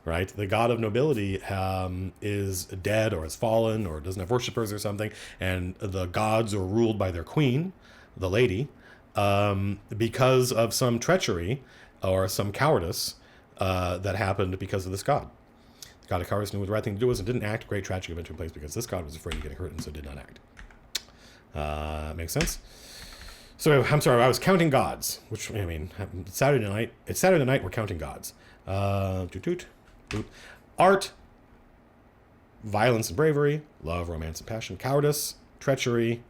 Speaker 1: right? The god of nobility is dead or has fallen or doesn't have worshippers or something, and the gods are ruled by their queen, the lady, because of some treachery or some cowardice that happened because of this god. The god of cowardice knew what the right thing to do was and didn't act. Great tragic event took place because this god was afraid of getting hurt and so did not act. Makes sense? So I'm sorry, I was counting gods, which, I mean, it's Saturday night, we're counting gods. Art, violence and bravery, love, romance and passion, cowardice, treachery.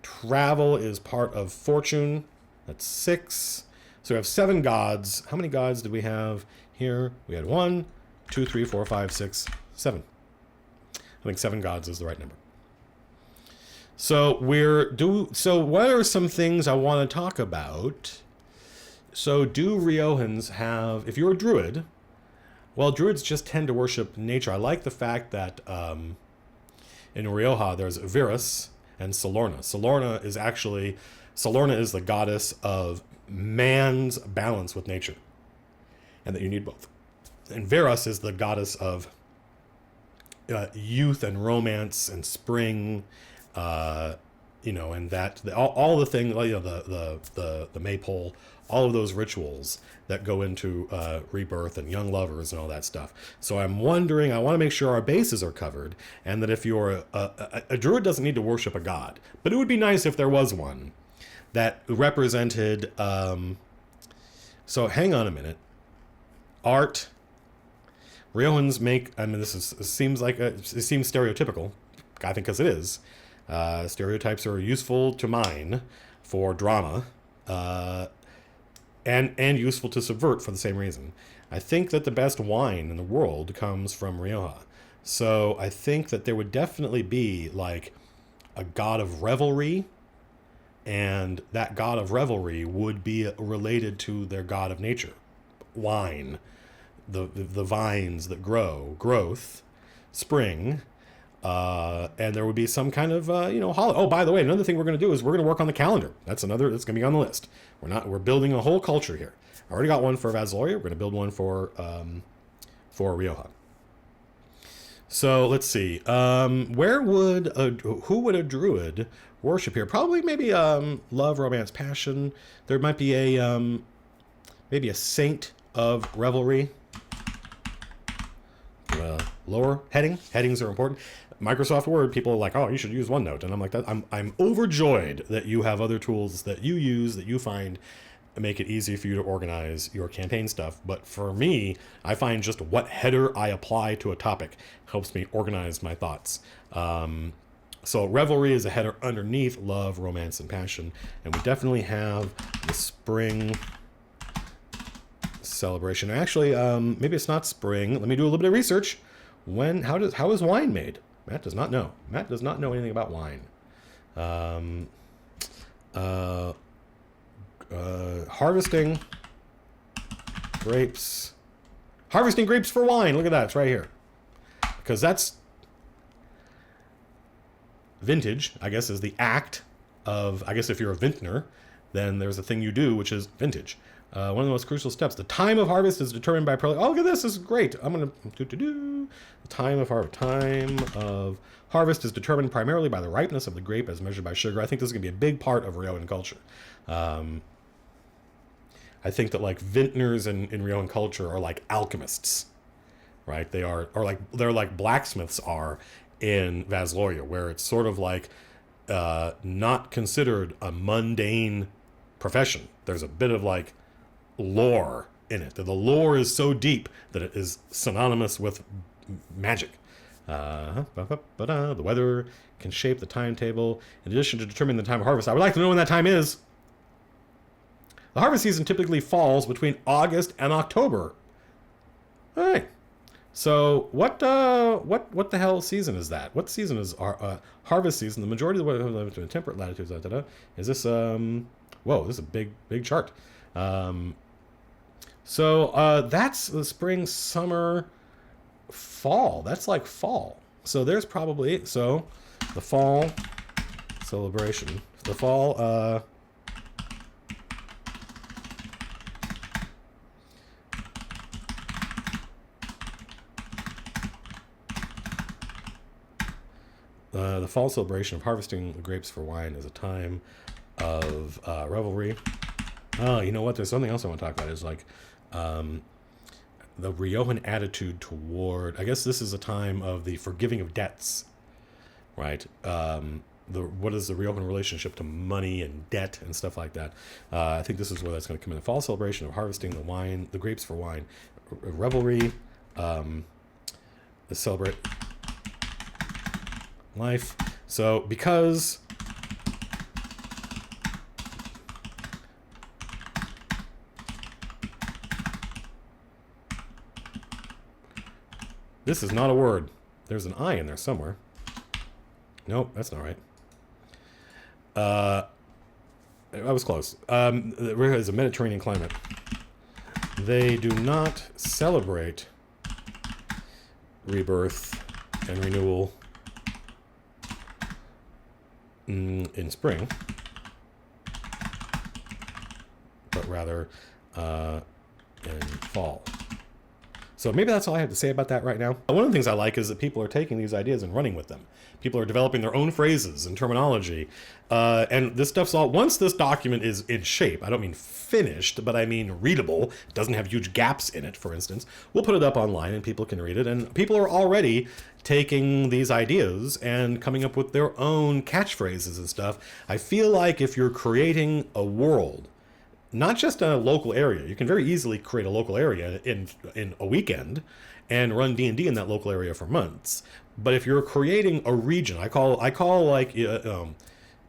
Speaker 1: Travel is part of fortune. That's 6. So we have 7 gods. How many gods did we have here? We had 1, 2, 3, 4, 5, 6, 7. I think 7 gods is the right number. So what are some things I want to talk about? So do Ryohans have, if you're a druid, well, druids just tend to worship nature. I like the fact that in Rioja there's Virus and Solorna. Solorna is the goddess of man's balance with nature, and that you need both. And Virus is the goddess of youth and romance and spring, and that all the things, the maypole, all of those rituals that go into rebirth and young lovers and all that stuff. So I'm wondering, I want to make sure our bases are covered, and that if you're a druid doesn't need to worship a god, but it would be nice if there was one that represented. So hang on a minute. Art. Ryohans make. I mean, it seems stereotypical. I think because it is. Stereotypes are useful to mine for drama. And useful to subvert for the same reason. I think that the best wine in the world comes from Rioja. So I think that there would definitely be like a god of revelry, and that god of revelry would be related to their god of nature. Wine, the vines that grow, growth, spring, and there would be some kind of holiday. Oh, by the way, another thing we're going to do is we're going to work on the calendar. That's going to be on the list. We're building a whole culture here. I already got one for Vazoria. We're going to build one for Rioja. So let's see. Who would a druid worship here? Probably maybe love, romance, passion. There might be maybe a saint of revelry. Lower headings are important. Microsoft Word, people are like, oh, you should use OneNote, and I'm like, I'm overjoyed that you have other tools that you use that you find make it easy for you to organize your campaign stuff. But for me, I find just what header I apply to a topic helps me organize my thoughts. So revelry is a header underneath love, romance, and passion, and we definitely have the spring celebration. Actually, maybe it's not spring. Let me do a little bit of research. How is wine made? Matt does not know. Matt does not know anything about wine. Harvesting grapes. Harvesting grapes for wine. Look at that. It's right here. Because that's vintage, I guess, is the act of, I guess if you're a vintner, then there's a thing you do, which is vintage. One of the most crucial steps. The time of harvest is determined by... Oh, look at this. This is great. I'm going to... The time of harvest is determined primarily by the ripeness of the grape as measured by sugar. I think this is going to be a big part of Ryokan culture. I think that like vintners in Riojan culture are like alchemists, right? They are, or like they're like blacksmiths are in Vasloria, where it's sort of like not considered a mundane profession. There's a bit of like lore in it. The lore is so deep that it is synonymous with magic. The weather can shape the timetable. In addition to determining the time of harvest, I would like to know when that time is. The harvest season typically falls between August and October. All right. So what the hell season is that? What season is our harvest season? The majority of the weather between temperate latitudes. Is this whoa? This is a big chart. So that's the spring, summer, fall. That's like fall. So there's probably the fall celebration. The fall. The fall celebration of harvesting the grapes for wine is a time of revelry. Oh, you know what? There's something else I want to talk about. Is like the Ryokan attitude toward. I guess this is a time of the forgiving of debts, right? What is the Ryokan relationship to money and debt and stuff like that? I think this is where that's going to come in. The fall celebration of harvesting the grapes for wine, revelry, celebrate life. So because this is not a word. There's an I in there somewhere. Nope, that's not right. I was close. Rioja is a Mediterranean climate. They do not celebrate rebirth and renewal in spring, but rather in fall. So maybe that's all I have to say about that right now. One of the things I like is that people are taking these ideas and running with them. People are developing their own phrases and terminology. And this stuff's all, once this document is in shape, I don't mean finished, but I mean readable, it doesn't have huge gaps in it, for instance, we'll put it up online and people can read it. And people are already taking these ideas and coming up with their own catchphrases and stuff. I feel like if you're creating a world, not just a local area. You can very easily create a local area in a weekend and run D&D in that local area for months. But if you're creating a region, I call like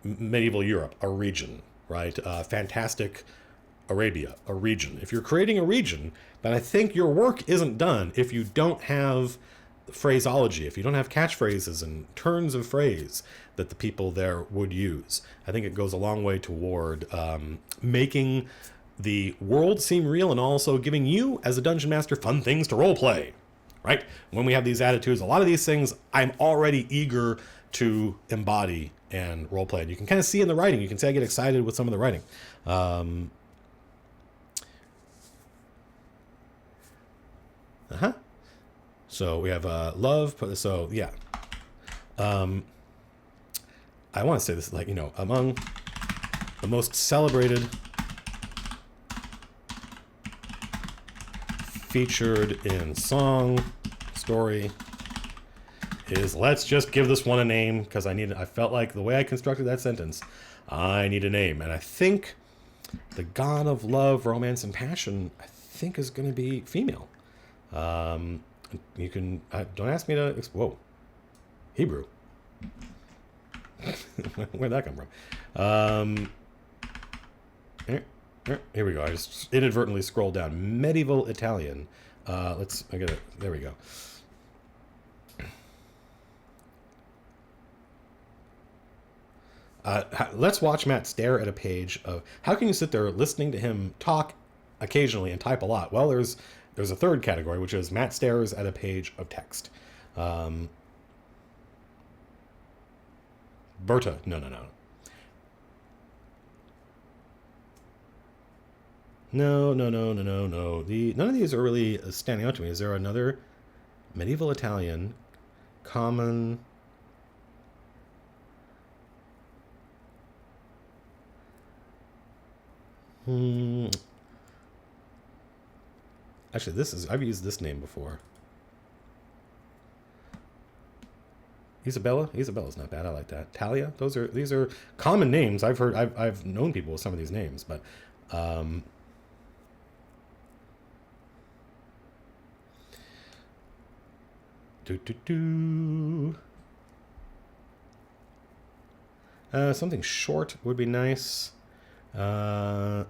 Speaker 1: medieval Europe a region, right? Fantastic Arabia, a region. If you're creating a region, then I think your work isn't done if you don't have phraseology, if you don't have catchphrases and turns of phrase that the people there would use. I think it goes a long way toward making the world seem real and also giving you, as a dungeon master, fun things to roleplay, right? When we have these attitudes, a lot of these things I'm already eager to embody and roleplay. And you can kind of see in the writing. You can see I get excited with some of the writing. So we have love. So yeah. I want to say this, like, among the most celebrated, featured in song, story, is, let's just give this one a name, because I felt like the way I constructed that sentence, I need a name. And I think the god of love, romance, and passion, I think is going to be female. You can, don't ask me to, whoa, Hebrew. Where'd that come from? Here we go. I just inadvertently scrolled down. Medieval Italian. I get it. There we go. Let's watch Matt stare at a page of, how can you sit there listening to him talk occasionally and type a lot? Well, there's a third category, which is Matt stares at a page of text. Berta. No. No. None of these are really standing out to me. Is there another medieval Italian common? Actually, I've used this name before. Isabella's not bad. I like that. Talia. These are common names. I've known people with some of these names, but something short would be nice. So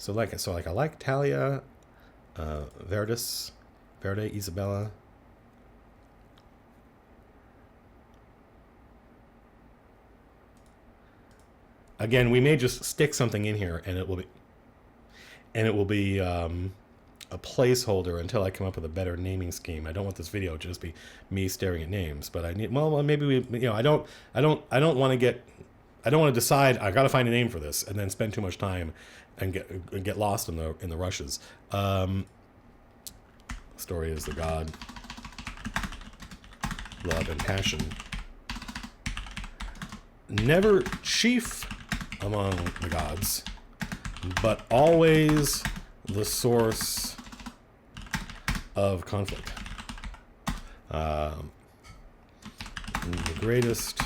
Speaker 1: I like Talia, Verde, Isabella. Again, we may just stick something in here, and it will be a placeholder until I come up with a better naming scheme. I don't want this video to just be me staring at names, but maybe I don't want to decide I got to find a name for this and then spend too much time and get lost in the rushes. Story is the god, love and passion, never chief among the gods, but always the source of conflict. The greatest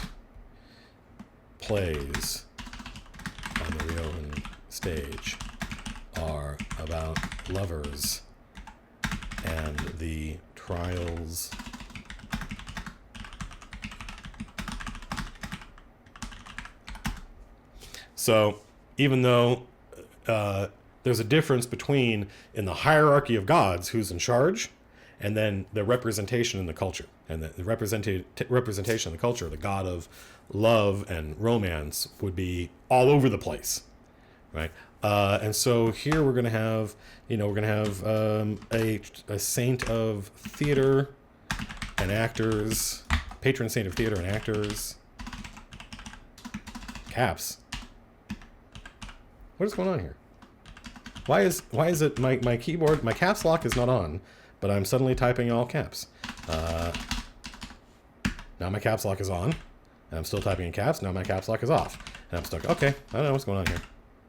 Speaker 1: plays on the Ryokan stage are about lovers and the trials So even though there's a difference between in the hierarchy of gods who's in charge, and then the representation in the culture, and the representation in the culture, the god of love and romance would be all over the place, right? And so here we're gonna have, a saint of theater and actors, patron saint of theater and actors. Caps. What is going on here? Why is it my keyboard, my caps lock is not on, but I'm suddenly typing in all caps. Now my caps lock is on, and I'm still typing in caps. Now my caps lock is off, and I'm stuck. Okay, I don't know what's going on here.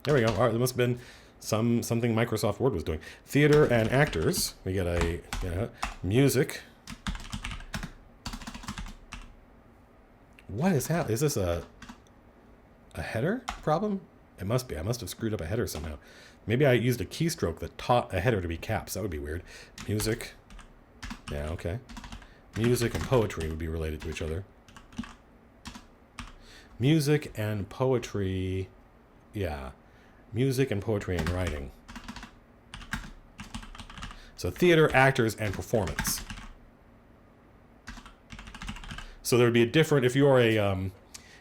Speaker 1: There we go. All right, there must have been something Microsoft Word was doing. Theater and actors. We get a music. What is happening? Is this a header problem? It must be. I must have screwed up a header somehow. Maybe I used a keystroke that taught a header to be caps. That would be weird. Music. Yeah, okay. Music and poetry would be related to each other. Music and poetry. Yeah. Music and poetry and writing. So theater, actors, and performance. So there would be a different, if you're a,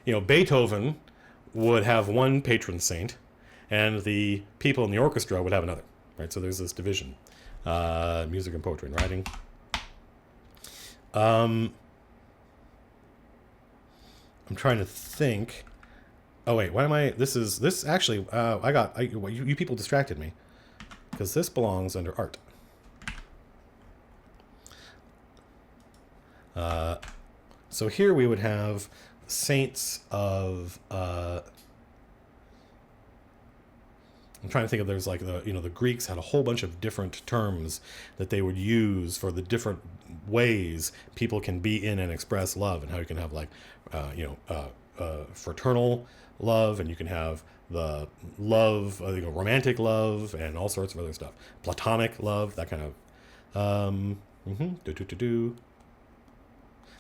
Speaker 1: Beethoven would have one patron saint, and the people in the orchestra would have another, right? So there's this division. Music and poetry and writing. I'm trying to think. Oh wait, why am I? This actually. You people distracted me, because this belongs under art. So here we would have saints of. I'm trying to think of, there's like the Greeks had a whole bunch of different terms that they would use for the different ways people can be in and express love, and how you can have fraternal love, and you can have the love, romantic love, and all sorts of other stuff. Platonic love, that kind of.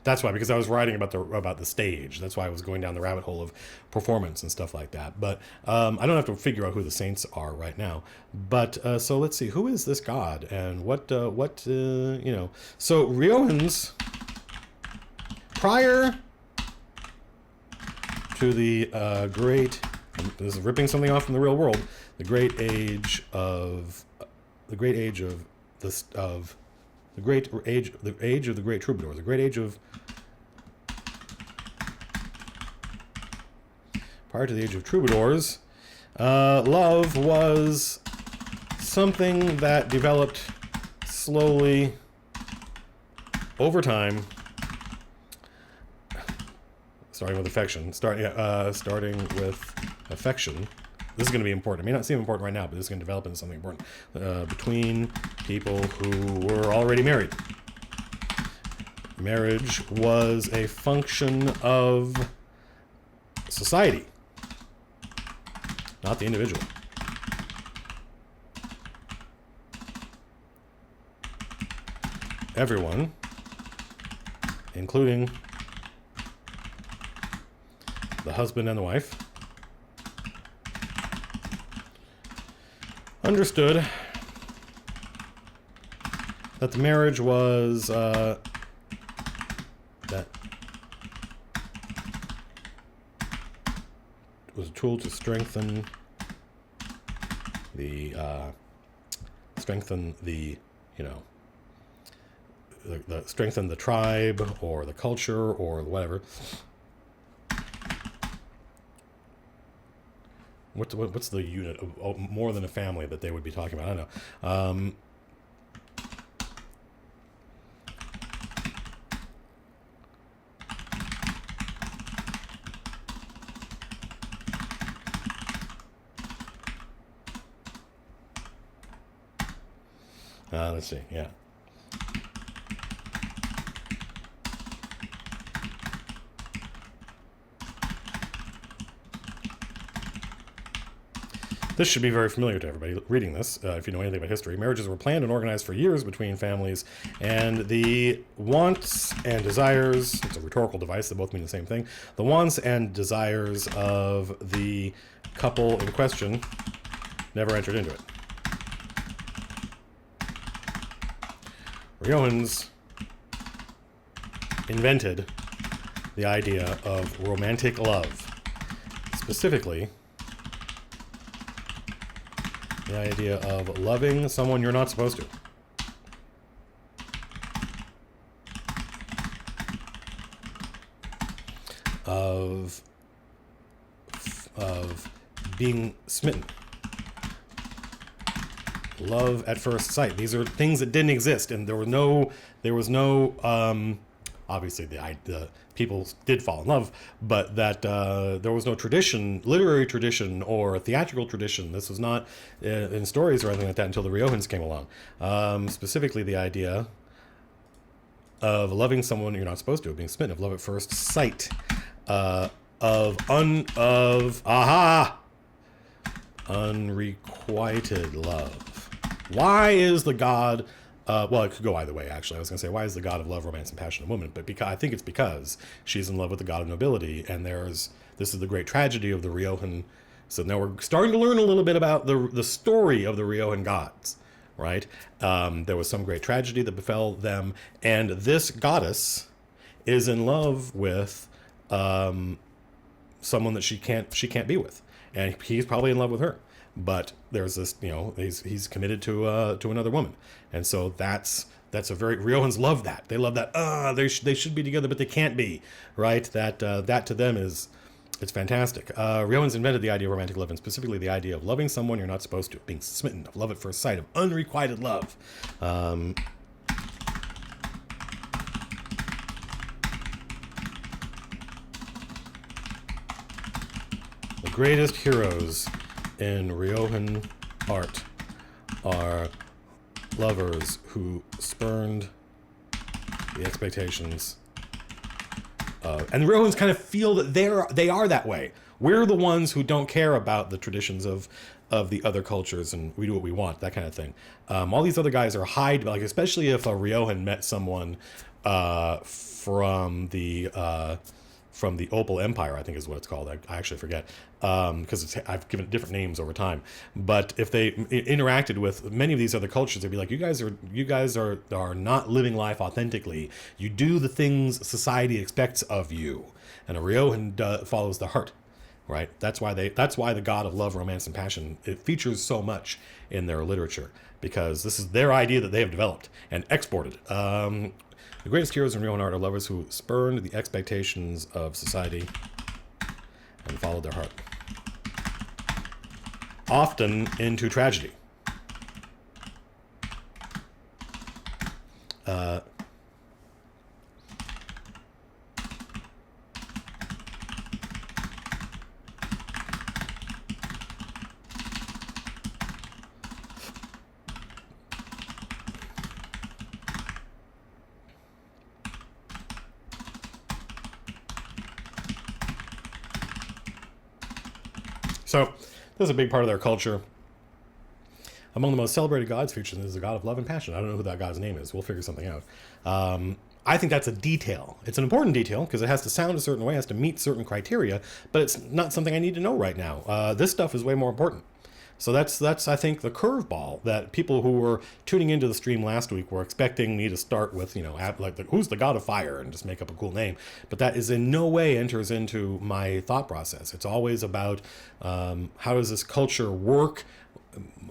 Speaker 1: That's why, because I was writing about the stage. That's why I was going down the rabbit hole of performance and stuff like that. But I don't have to figure out who the saints are right now. But so let's see, who is this god, and what So Ryojans, prior to the great, this is ripping something off from the real world, the great age of the age of the great troubadours, the great age of, prior to the age of troubadours, love was something that developed slowly over time, starting with affection, starting with affection, this is going to be important. It may not seem important right now, but this is going to develop into something important. Between people who were already married. Marriage was a function of society, not the individual. Everyone, including the husband and the wife, understood that the marriage was was a tool to strengthen the strengthen the tribe or the culture or whatever. What's the unit of more than a family that they would be talking about? I don't know. Let's see. Yeah. This should be very familiar to everybody reading this, if you know anything about history. Marriages were planned and organized for years between families, and the wants and desires, it's a rhetorical device, they both mean the same thing, the wants and desires of the couple in question never entered into it. Riojans invented the idea of romantic love, specifically the idea of loving someone you're not supposed to. Of being smitten. Love at first sight. These are things that didn't exist, and there was no obviously the people did fall in love, but that there was no tradition, literary tradition or theatrical tradition. This was not in stories or anything like that until the Riojans came along. Specifically the idea of loving someone you're not supposed to, of being smitten, of love at first sight, unrequited love. Why is the God, well, it could go either way, actually. I was going to say, why is the God of love, romance, and passion a woman? But I think it's because she's in love with the God of nobility, and this is the great tragedy of the Ryokan. So now we're starting to learn a little bit about the story of the Ryokan gods, right? There was some great tragedy that befell them, and this goddess is in love with someone that she can't be with, and he's probably in love with her. But there's this, he's committed to another woman, and so that's a very Riojans love that. They love that. They should be together, but they can't be, right? That to them it's fantastic. Riojans invented the idea of romantic love, and specifically the idea of loving someone you're not supposed to, being smitten, of love at first sight, of unrequited love. The greatest heroes in Ryokan art are lovers who spurned the expectations of, and the Riojans kind of feel that they are that way. We're the ones who don't care about the traditions of the other cultures, and we do what we want, that kind of thing. All these other guys are like, especially if a Ryokan met someone from the Opal Empire, I think is what it's called. I actually forget, because I've given it different names over time. But if they interacted with many of these other cultures, they'd be like, you guys are not living life authentically. You do the things society expects of you, and a Ryokan follows the heart, right? That's why the God of love, romance, and passion, it features so much in their literature, because this is their idea that they have developed and exported. The greatest heroes in Ryokan art are lovers who spurned the expectations of society and followed their heart, often into tragedy. So this is a big part of their culture. Among the most celebrated gods featured is the god of love and passion. I don't know who that god's name is. We'll figure something out. I think that's a detail. It's an important detail because it has to sound a certain way, it has to meet certain criteria, but it's not something I need to know right now. This stuff is way more important. So that's I think the curveball that people who were tuning into the stream last week were expecting me to start with, who's the god of fire and just make up a cool name. But that is in no way enters into my thought process. It's always about how does this culture work?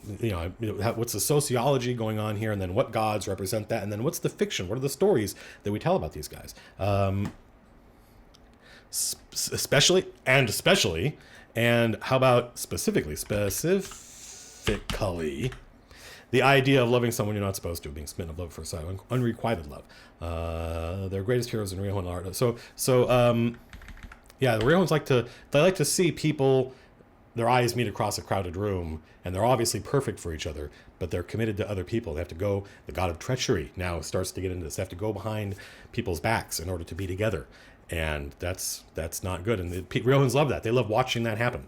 Speaker 1: What's the sociology going on here, and then what gods represent that, and then what's the fiction? What are the stories that we tell about these guys? Especially, and how about specifically, the idea of loving someone you're not supposed to, being smitten of love for sight, unrequited love. Their greatest heroes in Ryokan art. The Ryohans like to see people, their eyes meet across a crowded room, and they're obviously perfect for each other, but they're committed to other people. They have to go, the god of treachery now starts to get into this. They have to go behind people's backs in order to be together. And that's not good. And the Ryohans love that. They love watching that happen.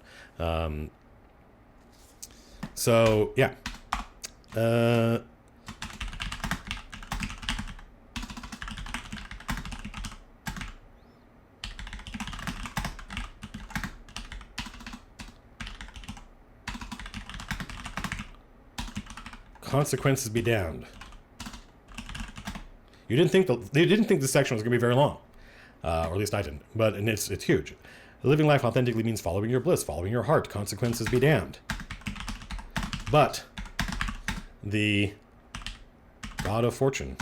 Speaker 1: Consequences be damned. You didn't think this section was going to be very long. Or at least I didn't. But it's huge. Living life authentically means following your bliss, following your heart. Consequences be damned. But the god of fortune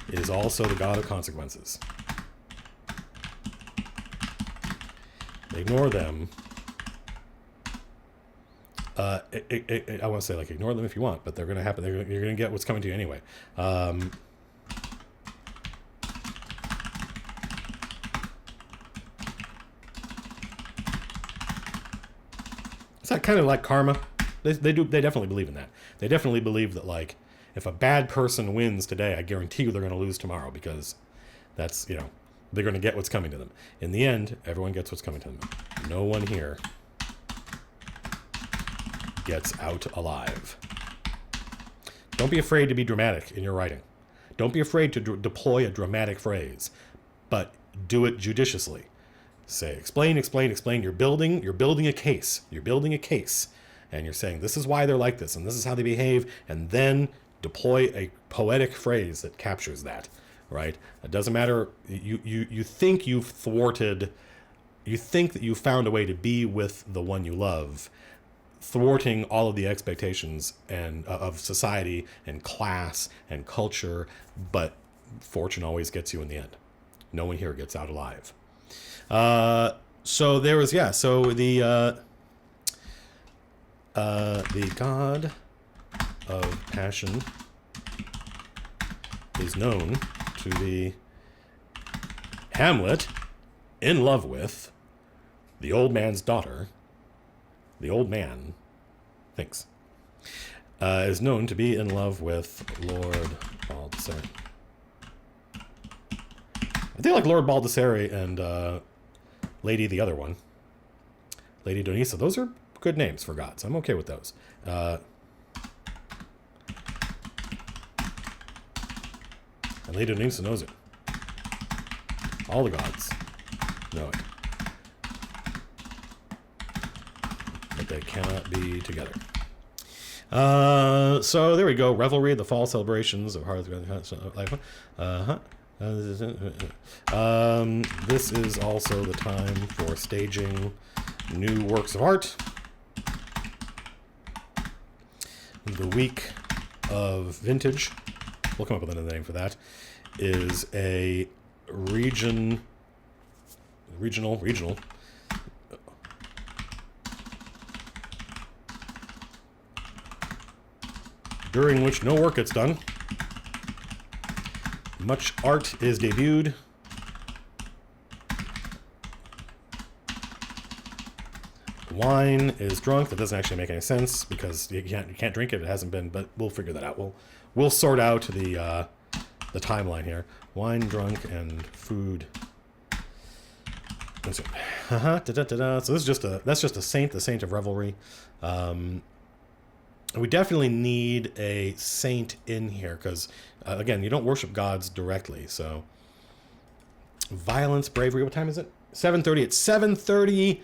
Speaker 1: is also the god of consequences. Ignore them. I want to say, ignore them if you want, but they're going to happen. You're going to get what's coming to you anyway. Is that kind of like karma? They definitely believe in that. They definitely believe that, if a bad person wins today, I guarantee you they're going to lose tomorrow, because that's, they're going to get what's coming to them. In the end, everyone gets what's coming to them. No one here gets out alive. Don't be afraid to be dramatic in your writing. Don't be afraid to deploy a dramatic phrase, but do it judiciously. Say, explain. You're building a case. And you're saying, this is why they're like this, and this is how they behave, and then deploy a poetic phrase that captures that, right? It doesn't matter. You think you've thwarted, you think that you found a way to be with the one you love, thwarting all of the expectations and of society and class and culture, but fortune always gets you in the end. No one here gets out alive. So there was, so the god of passion is known to be Hamlet in love with the old man's daughter. The old man thinks is known to be in love with Lord Baldassare. I think Lord Baldassare and Lady the other one, Lady Donisa. Those are good names for gods. I'm okay with those. And Lady Donisa knows it. All the gods know it. But they cannot be together. So there we go. Revelry, the fall celebrations of Hearth. This is also the time for staging new works of art. The week of vintage, we'll come up with another name for that, is a regional during which no work gets done. Much art is debuted. Wine is drunk. That doesn't actually make any sense because you can't drink it. It hasn't been, but we'll figure that out. We'll sort out the timeline here. Wine drunk and food So this is that's just a saint, the saint of revelry. We definitely need a saint in here because, again, you don't worship gods directly. So violence, bravery. What time is it? 7:30. It's 7:30.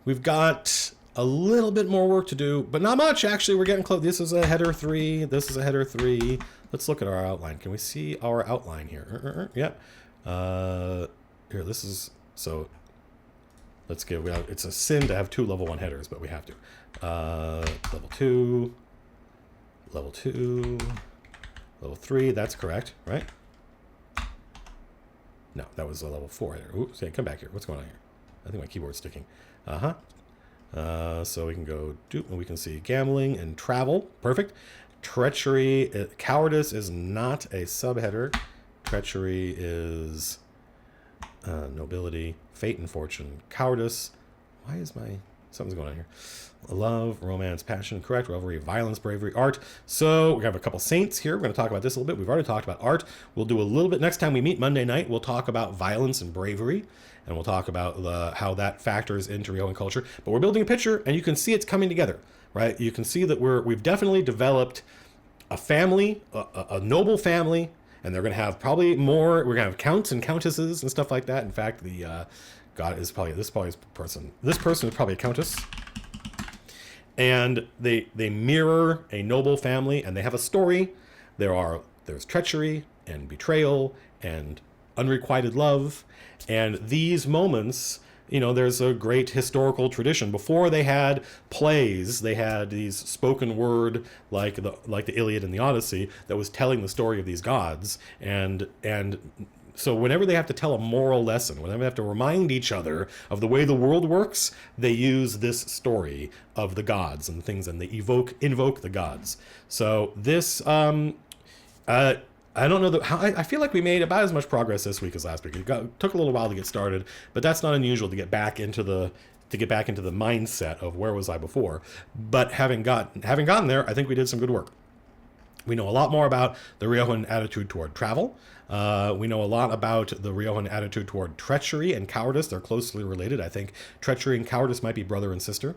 Speaker 1: We've got a little bit more work to do, but not much. Actually, we're getting close. This is a header 3. This is a header 3. Let's look at our outline. Can we see our outline here? Yep. Here, this is so. Let's give. It's a sin to have 2 level 1 headers, but we have to. Level 2. Level 2. Level 3. That's correct, right? No, that was a level 4 header. Oops, hey, come back here. What's going on here? I think my keyboard's sticking. So we can go and we can see gambling and travel. Perfect. Treachery. Cowardice is not a subheader. Treachery is nobility. Fate and fortune. Cowardice. Why is something's going on here? Love, romance, passion, correct, revelry, violence, bravery, art. So we have a couple saints here. We're going to talk about this a little bit. We've already talked about art. We'll do a little bit next time we meet Monday night. We'll talk about violence and bravery, and we'll talk about how that factors into Ryokan culture. But we're building a picture, and you can see it's coming together, right? You can see that we've definitely developed a family, a noble family, and they're going to have probably more. We're going to have counts and countesses and stuff like that. In fact, the God is probably this person. This person is probably a countess. And they mirror a noble family, and they have a story. There's treachery and betrayal and unrequited love, and these moments, there's a great historical tradition. Before they had plays, they had these spoken word like the Iliad and the Odyssey that was telling the story of these gods, and so whenever they have to tell a moral lesson, whenever they have to remind each other of the way the world works, they use this story of the gods and things, and they invoke the gods. So this, I don't know how. I feel like we made about as much progress this week as last week. It took a little while to get started, but that's not unusual to get back into the mindset of where was I before. But having gotten there, I think we did some good work. We know a lot more about the Ryokan attitude toward travel. We know a lot about the Ryokan attitude toward treachery and cowardice. They're closely related. I think treachery and cowardice might be brother and sister.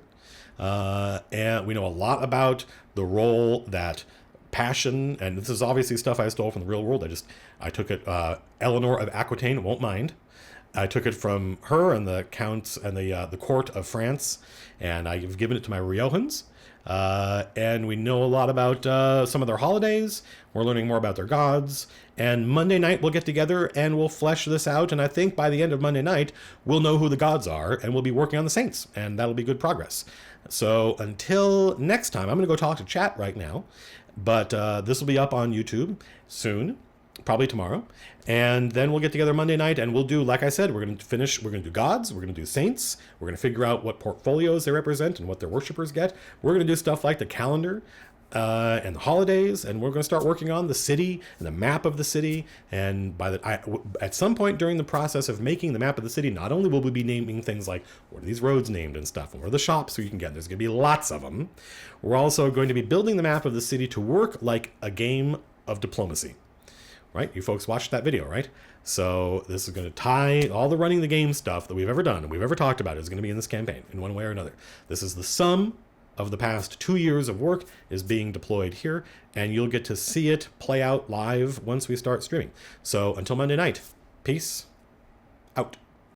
Speaker 1: And we know a lot about the role that passion, and this is obviously stuff I stole from the real world. I took it, Eleanor of Aquitaine won't mind. I took it from her and the counts and the court of France, and I've given it to my Ryokans. And we know a lot about some of their holidays. We're learning more about their gods. And Monday night we'll get together and we'll flesh this out. And I think by the end of Monday night, we'll know who the gods are and we'll be working on the saints. And that'll be good progress. So until next time, I'm going to go talk to chat right now. But this will be up on YouTube soon. Probably tomorrow. And then we'll get together Monday night and we'll do, like I said, we're going to do gods, we're going to do saints, we're going to figure out what portfolios they represent and what their worshipers get. We're going to do stuff like the calendar and the holidays, and we're going to start working on the city and the map of the city. And at some point during the process of making the map of the city, not only will we be naming things like what are these roads named and stuff, and where are the shops so you can get, there's going to be lots of them. We're also going to be building the map of the city to work like a game of diplomacy. Right? You folks watched that video, right? So this is going to tie all the running the game stuff that we've ever done and we've ever talked about is going to be in this campaign in one way or another. This is the sum of the past 2 years of work is being deployed here, and you'll get to see it play out live once we start streaming. So until Monday night, peace out.